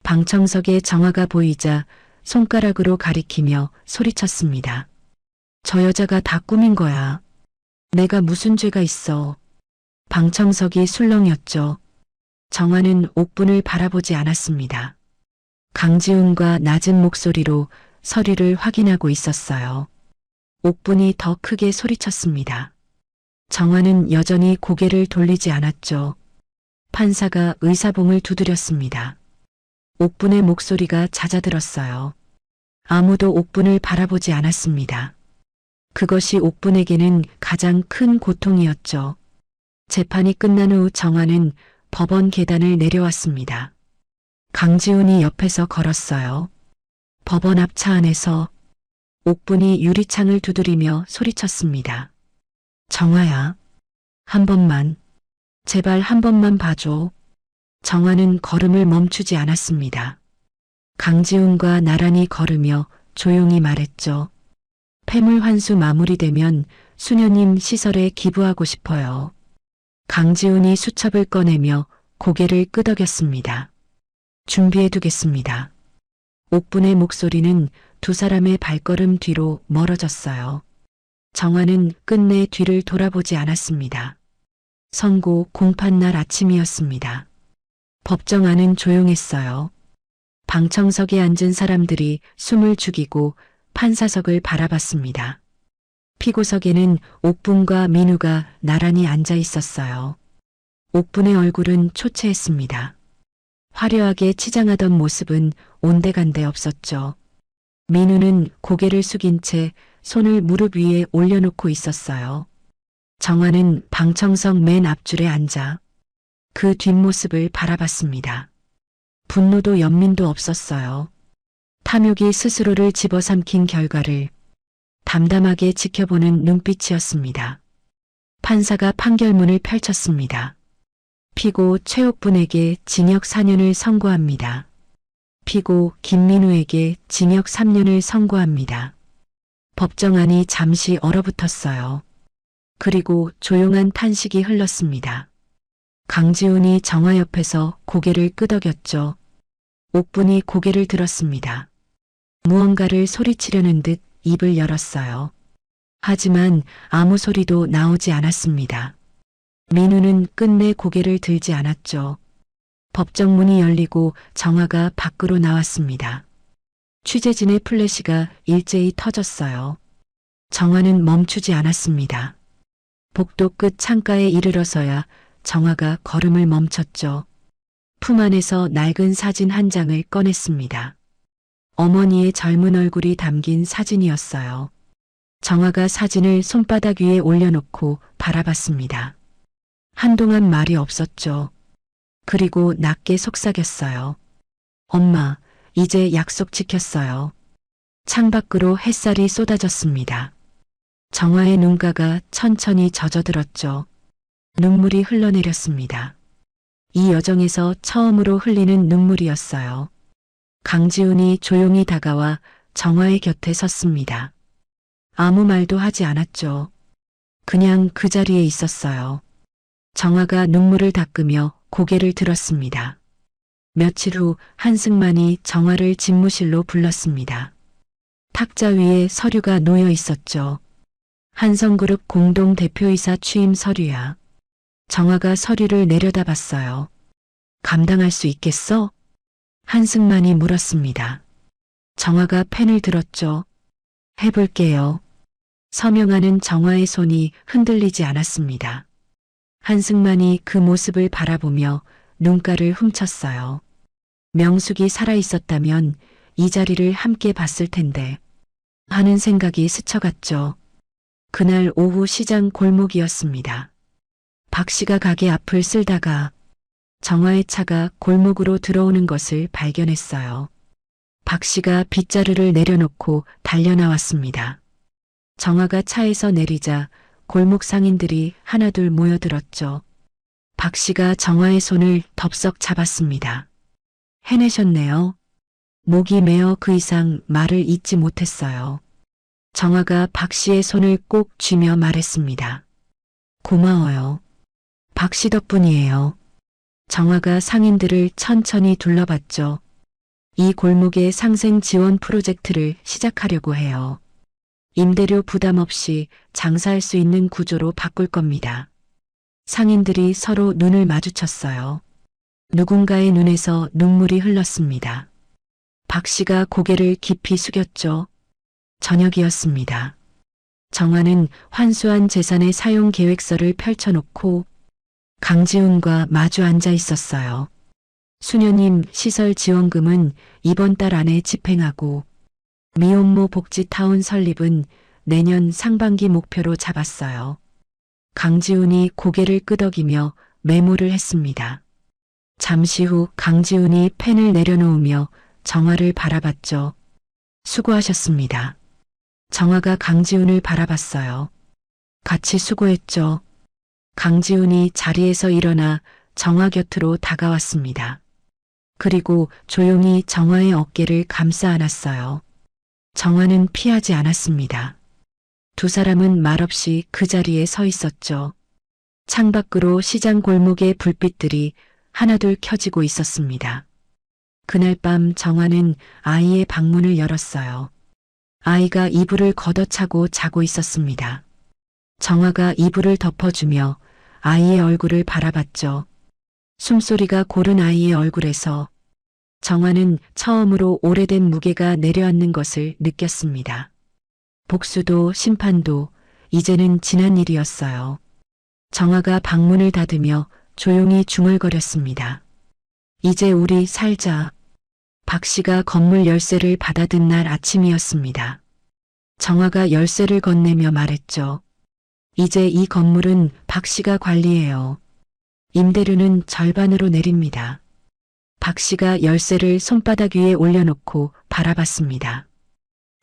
방청석에 정화가 보이자 손가락으로 가리키며 소리쳤습니다. 저 여자가 다 꾸민 거야. 내가 무슨 죄가 있어. 방청석이 술렁였죠. 정화는 옥분을 바라보지 않았습니다. 강지훈과 낮은 목소리로 서류를 확인하고 있었어요. 옥분이 더 크게 소리쳤습니다. 정화는 여전히 고개를 돌리지 않았죠. 판사가 의사봉을 두드렸습니다. 옥분의 목소리가 잦아들었어요. 아무도 옥분을 바라보지 않았습니다. 그것이 옥분에게는 가장 큰 고통이었죠. 재판이 끝난 후 정화는 법원 계단을 내려왔습니다. 강지훈이 옆에서 걸었어요. 법원 앞 차 안에서 옥분이 유리창을 두드리며 소리쳤습니다. 정화야, 한 번만, 제발 한 번만 봐줘. 정화는 걸음을 멈추지 않았습니다. 강지훈과 나란히 걸으며 조용히 말했죠. 폐물 환수 마무리되면 수녀님 시설에 기부하고 싶어요. 강지훈이 수첩을 꺼내며 고개를 끄덕였습니다. 준비해 두겠습니다. 옥분의 목소리는 두 사람의 발걸음 뒤로 멀어졌어요. 정화는 끝내 뒤를 돌아보지 않았습니다. 선고 공판날 아침이었습니다. 법정 안은 조용했어요. 방청석에 앉은 사람들이 숨을 죽이고 판사석을 바라봤습니다. 피고석에는 옥분과 민우가 나란히 앉아 있었어요. 옥분의 얼굴은 초췌했습니다. 화려하게 치장하던 모습은 온데간데 없었죠. 민우는 고개를 숙인 채 손을 무릎 위에 올려놓고 있었어요. 정화는 방청석 맨 앞줄에 앉아 그 뒷모습을 바라봤습니다. 분노도 연민도 없었어요. 탐욕이 스스로를 집어삼킨 결과를 담담하게 지켜보는 눈빛이었습니다. 판사가 판결문을 펼쳤습니다. 피고 최옥분에게 징역 4년을 선고합니다. 피고 김민우에게 징역 3년을 선고합니다. 법정 안이 잠시 얼어붙었어요. 그리고 조용한 탄식이 흘렀습니다. 강지훈이 정화 옆에서 고개를 끄덕였죠. 옥분이 고개를 들었습니다. 무언가를 소리치려는 듯 입을 열었어요. 하지만 아무 소리도 나오지 않았습니다. 민우는 끝내 고개를 들지 않았죠. 법정 문이 열리고 정화가 밖으로 나왔습니다. 취재진의 플래시가 일제히 터졌어요. 정화는 멈추지 않았습니다. 복도 끝 창가에 이르러서야 정화가 걸음을 멈췄죠. 품 안에서 낡은 사진 한 장을 꺼냈습니다. 어머니의 젊은 얼굴이 담긴 사진이었어요. 정화가 사진을 손바닥 위에 올려놓고 바라봤습니다. 한동안 말이 없었죠. 그리고 낮게 속삭였어요. 엄마, 이제 약속 지켰어요. 창밖으로 햇살이 쏟아졌습니다. 정화의 눈가가 천천히 젖어들었죠. 눈물이 흘러내렸습니다. 이 여정에서 처음으로 흘리는 눈물이었어요. 강지훈이 조용히 다가와 정화의 곁에 섰습니다. 아무 말도 하지 않았죠. 그냥 그 자리에 있었어요. 정화가 눈물을 닦으며 고개를 들었습니다. 며칠 후 한승만이 정화를 집무실로 불렀습니다. 탁자 위에 서류가 놓여 있었죠. 한성그룹 공동대표이사 취임 서류야. 정화가 서류를 내려다봤어요. 감당할 수 있겠어? 한승만이 물었습니다. 정화가 펜을 들었죠. 해볼게요. 서명하는 정화의 손이 흔들리지 않았습니다. 한승만이 그 모습을 바라보며 눈가를 훔쳤어요. 명숙이 살아있었다면 이 자리를 함께 봤을 텐데 하는 생각이 스쳐갔죠. 그날 오후 시장 골목이었습니다. 박 씨가 가게 앞을 쓸다가 정화의 차가 골목으로 들어오는 것을 발견했어요. 박 씨가 빗자루를 내려놓고 달려나왔습니다. 정화가 차에서 내리자 골목 상인들이 하나둘 모여들었죠. 박 씨가 정화의 손을 덥석 잡았습니다. 해내셨네요. 목이 메어 그 이상 말을 잇지 못했어요. 정화가 박 씨의 손을 꼭 쥐며 말했습니다. 고마워요. 박 씨 덕분이에요. 정화가 상인들을 천천히 둘러봤죠. 이 골목의 상생 지원 프로젝트를 시작하려고 해요. 임대료 부담 없이 장사할 수 있는 구조로 바꿀 겁니다. 상인들이 서로 눈을 마주쳤어요. 누군가의 눈에서 눈물이 흘렀습니다. 박 씨가 고개를 깊이 숙였죠. 저녁이었습니다. 정화는 환수한 재산의 사용 계획서를 펼쳐놓고 강지훈과 마주 앉아 있었어요. 수녀님 시설 지원금은 이번 달 안에 집행하고 미혼모 복지타운 설립은 내년 상반기 목표로 잡았어요. 강지훈이 고개를 끄덕이며 메모를 했습니다. 잠시 후 강지훈이 펜을 내려놓으며 정화를 바라봤죠. 수고하셨습니다. 정화가 강지훈을 바라봤어요. 같이 수고했죠. 강지훈이 자리에서 일어나 정화 곁으로 다가왔습니다. 그리고 조용히 정화의 어깨를 감싸 안았어요. 정화는 피하지 않았습니다. 두 사람은 말없이 그 자리에 서 있었죠. 창밖으로 시장 골목의 불빛들이 하나둘 켜지고 있었습니다. 그날 밤 정화는 아이의 방문을 열었어요. 아이가 이불을 걷어차고 자고 있었습니다. 정화가 이불을 덮어주며 아이의 얼굴을 바라봤죠. 숨소리가 고른 아이의 얼굴에서 정화는 처음으로 오래된 무게가 내려앉는 것을 느꼈습니다. 복수도 심판도 이제는 지난 일이었어요. 정화가 방문을 닫으며 조용히 중얼거렸습니다. 이제 우리 살자. 박 씨가 건물 열쇠를 받아든 날 아침이었습니다. 정화가 열쇠를 건네며 말했죠. 이제 이 건물은 박 씨가 관리해요. 임대료는 절반으로 내립니다. 박 씨가 열쇠를 손바닥 위에 올려놓고 바라봤습니다.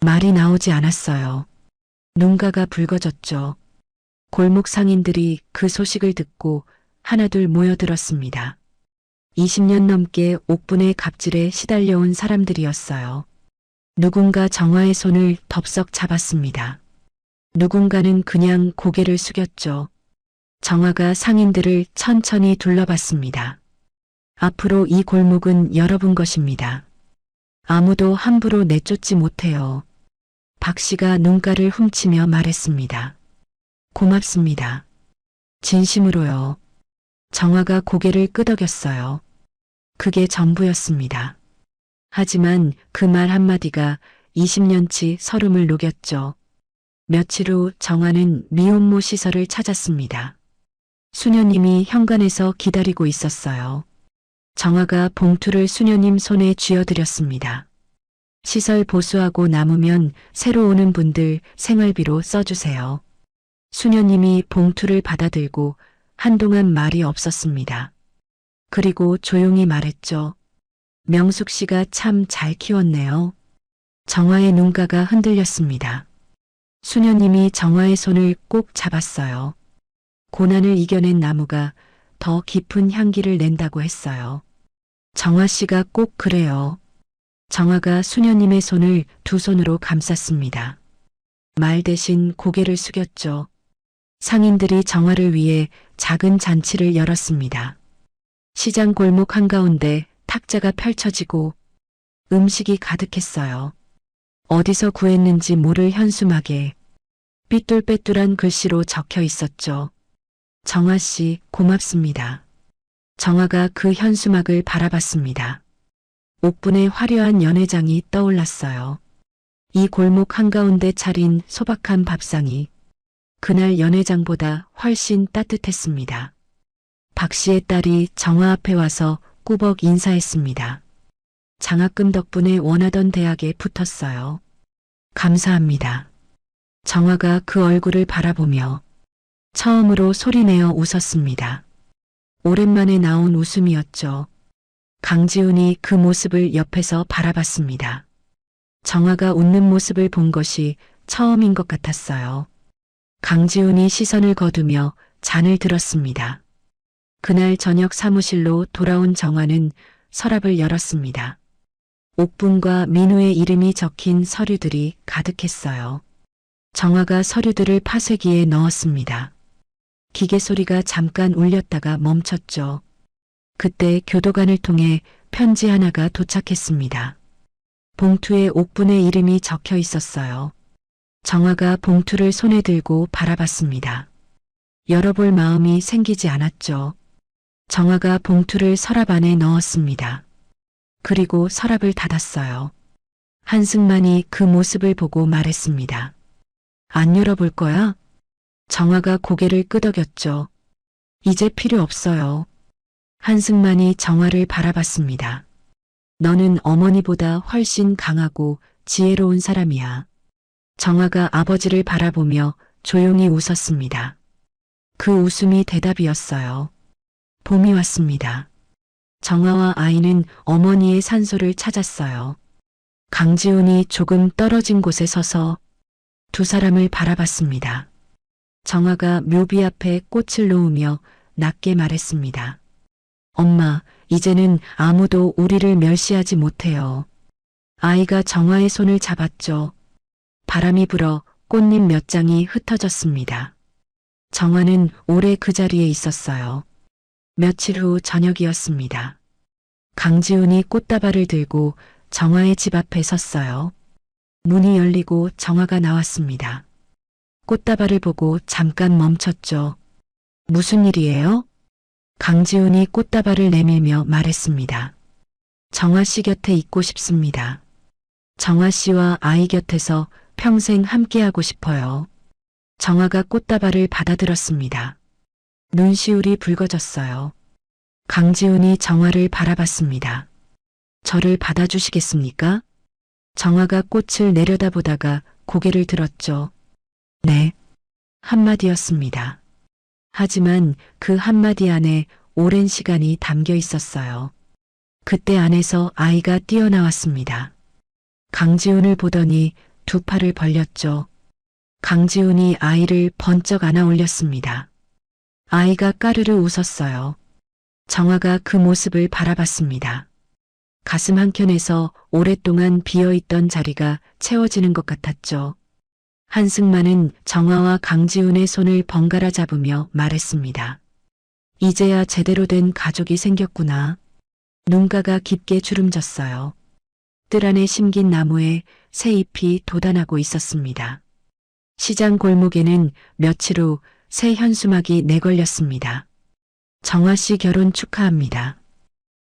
말이 나오지 않았어요. 눈가가 붉어졌죠. 골목 상인들이 그 소식을 듣고 하나둘 모여들었습니다. 20년 넘게 옥분의 갑질에 시달려온 사람들이었어요. 누군가 정화의 손을 덥석 잡았습니다. 누군가는 그냥 고개를 숙였죠. 정화가 상인들을 천천히 둘러봤습니다. 앞으로 이 골목은 여러분 것입니다. 아무도 함부로 내쫓지 못해요. 박 씨가 눈가를 훔치며 말했습니다. 고맙습니다. 진심으로요. 정화가 고개를 끄덕였어요. 그게 전부였습니다. 하지만 그 말 한마디가 20년치 서름을 녹였죠. 며칠 후 정화는 미혼모 시설을 찾았습니다. 수녀님이 현관에서 기다리고 있었어요. 정화가 봉투를 수녀님 손에 쥐어드렸습니다. 시설 보수하고 남으면 새로 오는 분들 생활비로 써주세요. 수녀님이 봉투를 받아들고 한동안 말이 없었습니다. 그리고 조용히 말했죠. 명숙 씨가 참 잘 키웠네요. 정화의 눈가가 흔들렸습니다. 수녀님이 정화의 손을 꼭 잡았어요. 고난을 이겨낸 나무가 더 깊은 향기를 낸다고 했어요. 정화 씨가 꼭 그래요. 정화가 수녀님의 손을 두 손으로 감쌌습니다. 말 대신 고개를 숙였죠. 상인들이 정화를 위해 작은 잔치를 열었습니다. 시장 골목 한가운데 탁자가 펼쳐지고 음식이 가득했어요. 어디서 구했는지 모를 현수막에 삐뚤빼뚤한 글씨로 적혀 있었죠. 정화 씨 고맙습니다. 정화가 그 현수막을 바라봤습니다. 옥분의 화려한 연회장이 떠올랐어요. 이 골목 한가운데 차린 소박한 밥상이 그날 연회장보다 훨씬 따뜻했습니다. 박 씨의 딸이 정화 앞에 와서 꾸벅 인사했습니다. 장학금 덕분에 원하던 대학에 붙었어요. 감사합니다. 정화가 그 얼굴을 바라보며 처음으로 소리내어 웃었습니다. 오랜만에 나온 웃음이었죠. 강지훈이 그 모습을 옆에서 바라봤습니다. 정화가 웃는 모습을 본 것이 처음인 것 같았어요. 강지훈이 시선을 거두며 잔을 들었습니다. 그날 저녁 사무실로 돌아온 정화는 서랍을 열었습니다. 옥분과 민우의 이름이 적힌 서류들이 가득했어요. 정화가 서류들을 파쇄기에 넣었습니다. 기계 소리가 잠깐 울렸다가 멈췄죠. 그때 교도관을 통해 편지 하나가 도착했습니다. 봉투에 옥분의 이름이 적혀 있었어요. 정화가 봉투를 손에 들고 바라봤습니다. 열어볼 마음이 생기지 않았죠. 정화가 봉투를 서랍 안에 넣었습니다. 그리고 서랍을 닫았어요. 한승만이 그 모습을 보고 말했습니다. 안 열어볼 거야? 정화가 고개를 끄덕였죠. 이제 필요 없어요. 한승만이 정화를 바라봤습니다. 너는 어머니보다 훨씬 강하고 지혜로운 사람이야. 정화가 아버지를 바라보며 조용히 웃었습니다. 그 웃음이 대답이었어요. 봄이 왔습니다. 정화와 아이는 어머니의 산소를 찾았어요. 강지훈이 조금 떨어진 곳에 서서 두 사람을 바라봤습니다. 정화가 묘비 앞에 꽃을 놓으며 낮게 말했습니다. 엄마, 이제는 아무도 우리를 멸시하지 못해요. 아이가 정화의 손을 잡았죠. 바람이 불어 꽃잎 몇 장이 흩어졌습니다. 정화는 오래 그 자리에 있었어요. 며칠 후 저녁이었습니다. 강지훈이 꽃다발을 들고 정화의 집 앞에 섰어요. 문이 열리고 정화가 나왔습니다. 꽃다발을 보고 잠깐 멈췄죠. 무슨 일이에요? 강지훈이 꽃다발을 내밀며 말했습니다. 정화 씨 곁에 있고 싶습니다. 정화 씨와 아이 곁에서 평생 함께하고 싶어요. 정화가 꽃다발을 받아들었습니다. 눈시울이 붉어졌어요. 강지훈이 정화를 바라봤습니다. 저를 받아주시겠습니까? 정화가 꽃을 내려다보다가 고개를 들었죠. 네. 한마디였습니다. 하지만 그 한마디 안에 오랜 시간이 담겨 있었어요. 그때 안에서 아이가 뛰어나왔습니다. 강지훈을 보더니 두 팔을 벌렸죠. 강지훈이 아이를 번쩍 안아 올렸습니다. 아이가 까르르 웃었어요. 정화가 그 모습을 바라봤습니다. 가슴 한켠에서 오랫동안 비어있던 자리가 채워지는 것 같았죠. 한승만은 정화와 강지훈의 손을 번갈아 잡으며 말했습니다. 이제야 제대로 된 가족이 생겼구나. 눈가가 깊게 주름졌어요. 뜰 안에 심긴 나무에 새 잎이 돋아나고 있었습니다. 시장 골목에는 며칠 후 새 현수막이 내걸렸습니다. 정화 씨 결혼 축하합니다.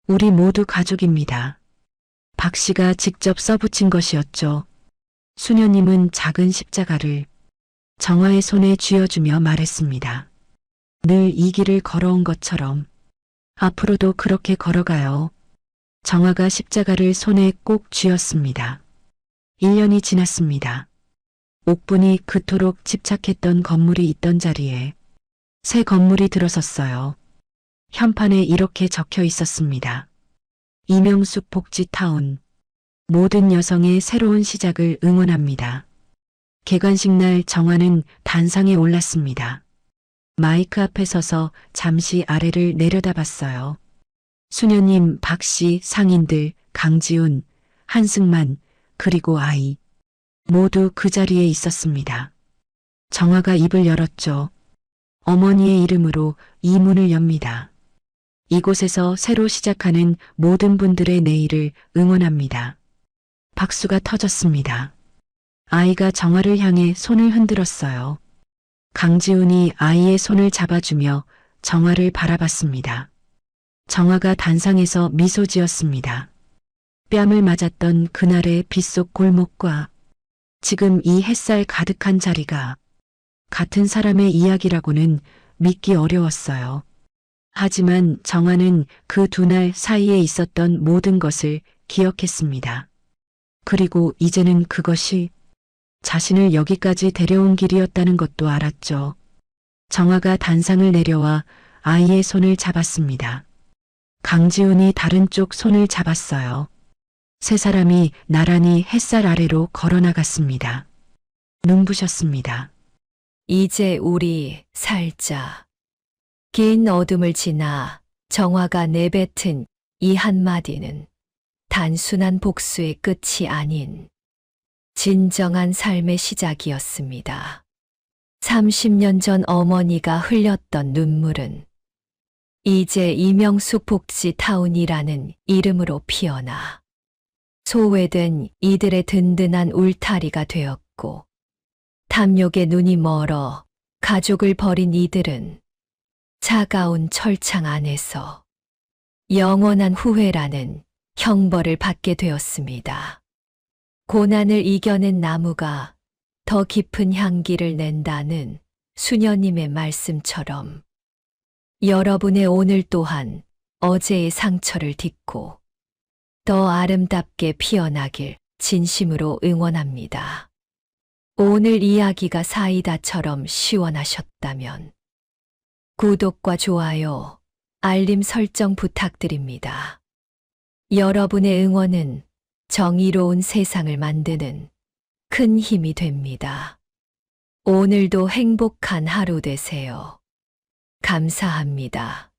우리 모두 가족입니다. 박 씨가 직접 써붙인 것이었죠. 수녀님은 작은 십자가를, 정화의 손에 쥐어주며 말했습니다. 늘 이 길을 걸어온 것처럼 앞으로도 그렇게 걸어가요. 정화가 십자가를 손에 꼭 쥐었습니다. 1년이 지났습니다. 옥분이 그토록 집착했던 건물이 있던 자리에 새 건물이 들어섰어요. 현판에 이렇게 적혀 있었습니다. 이명숙 복지타운. 모든 여성의 새로운 시작을 응원합니다. 개관식 날 정화는 단상에 올랐습니다. 마이크 앞에 서서 잠시 아래를 내려다봤어요. 수녀님, 박씨, 상인들, 강지훈, 한승만, 그리고 아이. 모두 그 자리에 있었습니다. 정화가 입을 열었죠. 어머니의 이름으로 이 문을 엽니다. 이곳에서 새로 시작하는 모든 분들의 내일을 응원합니다. 박수가 터졌습니다. 아이가 정화를 향해 손을 흔들었어요. 강지훈이 아이의 손을 잡아주며 정화를 바라봤습니다. 정화가 단상에서 미소 지었습니다. 뺨을 맞았던 그날의 빗속 골목과 지금 이 햇살 가득한 자리가 같은 사람의 이야기라고는 믿기 어려웠어요. 하지만 정화는 그 두 날 사이에 있었던 모든 것을 기억했습니다. 그리고 이제는 그것이 자신을 여기까지 데려온 길이었다는 것도 알았죠. 정화가 단상을 내려와 아이의 손을 잡았습니다. 강지훈이 다른 쪽 손을 잡았어요. 세 사람이 나란히 햇살 아래로 걸어나갔습니다. 눈부셨습니다. 이제 우리 살자. 긴 어둠을 지나 정화가 내뱉은 이 한마디는 단순한 복수의 끝이 아닌 진정한 삶의 시작이었습니다. 30년 전 어머니가 흘렸던 눈물은 이제 이명숙 복지타운이라는 이름으로 피어나 소외된 이들의 든든한 울타리가 되었고, 탐욕의 눈이 멀어 가족을 버린 이들은 차가운 철창 안에서 영원한 후회라는 형벌을 받게 되었습니다. 고난을 이겨낸 나무가 더 깊은 향기를 낸다는 수녀님의 말씀처럼 여러분의 오늘 또한 어제의 상처를 딛고 더 아름답게 피어나길 진심으로 응원합니다. 오늘 이야기가 사이다처럼 시원하셨다면 구독과 좋아요, 알림 설정 부탁드립니다. 여러분의 응원은 정의로운 세상을 만드는 큰 힘이 됩니다. 오늘도 행복한 하루 되세요. 감사합니다.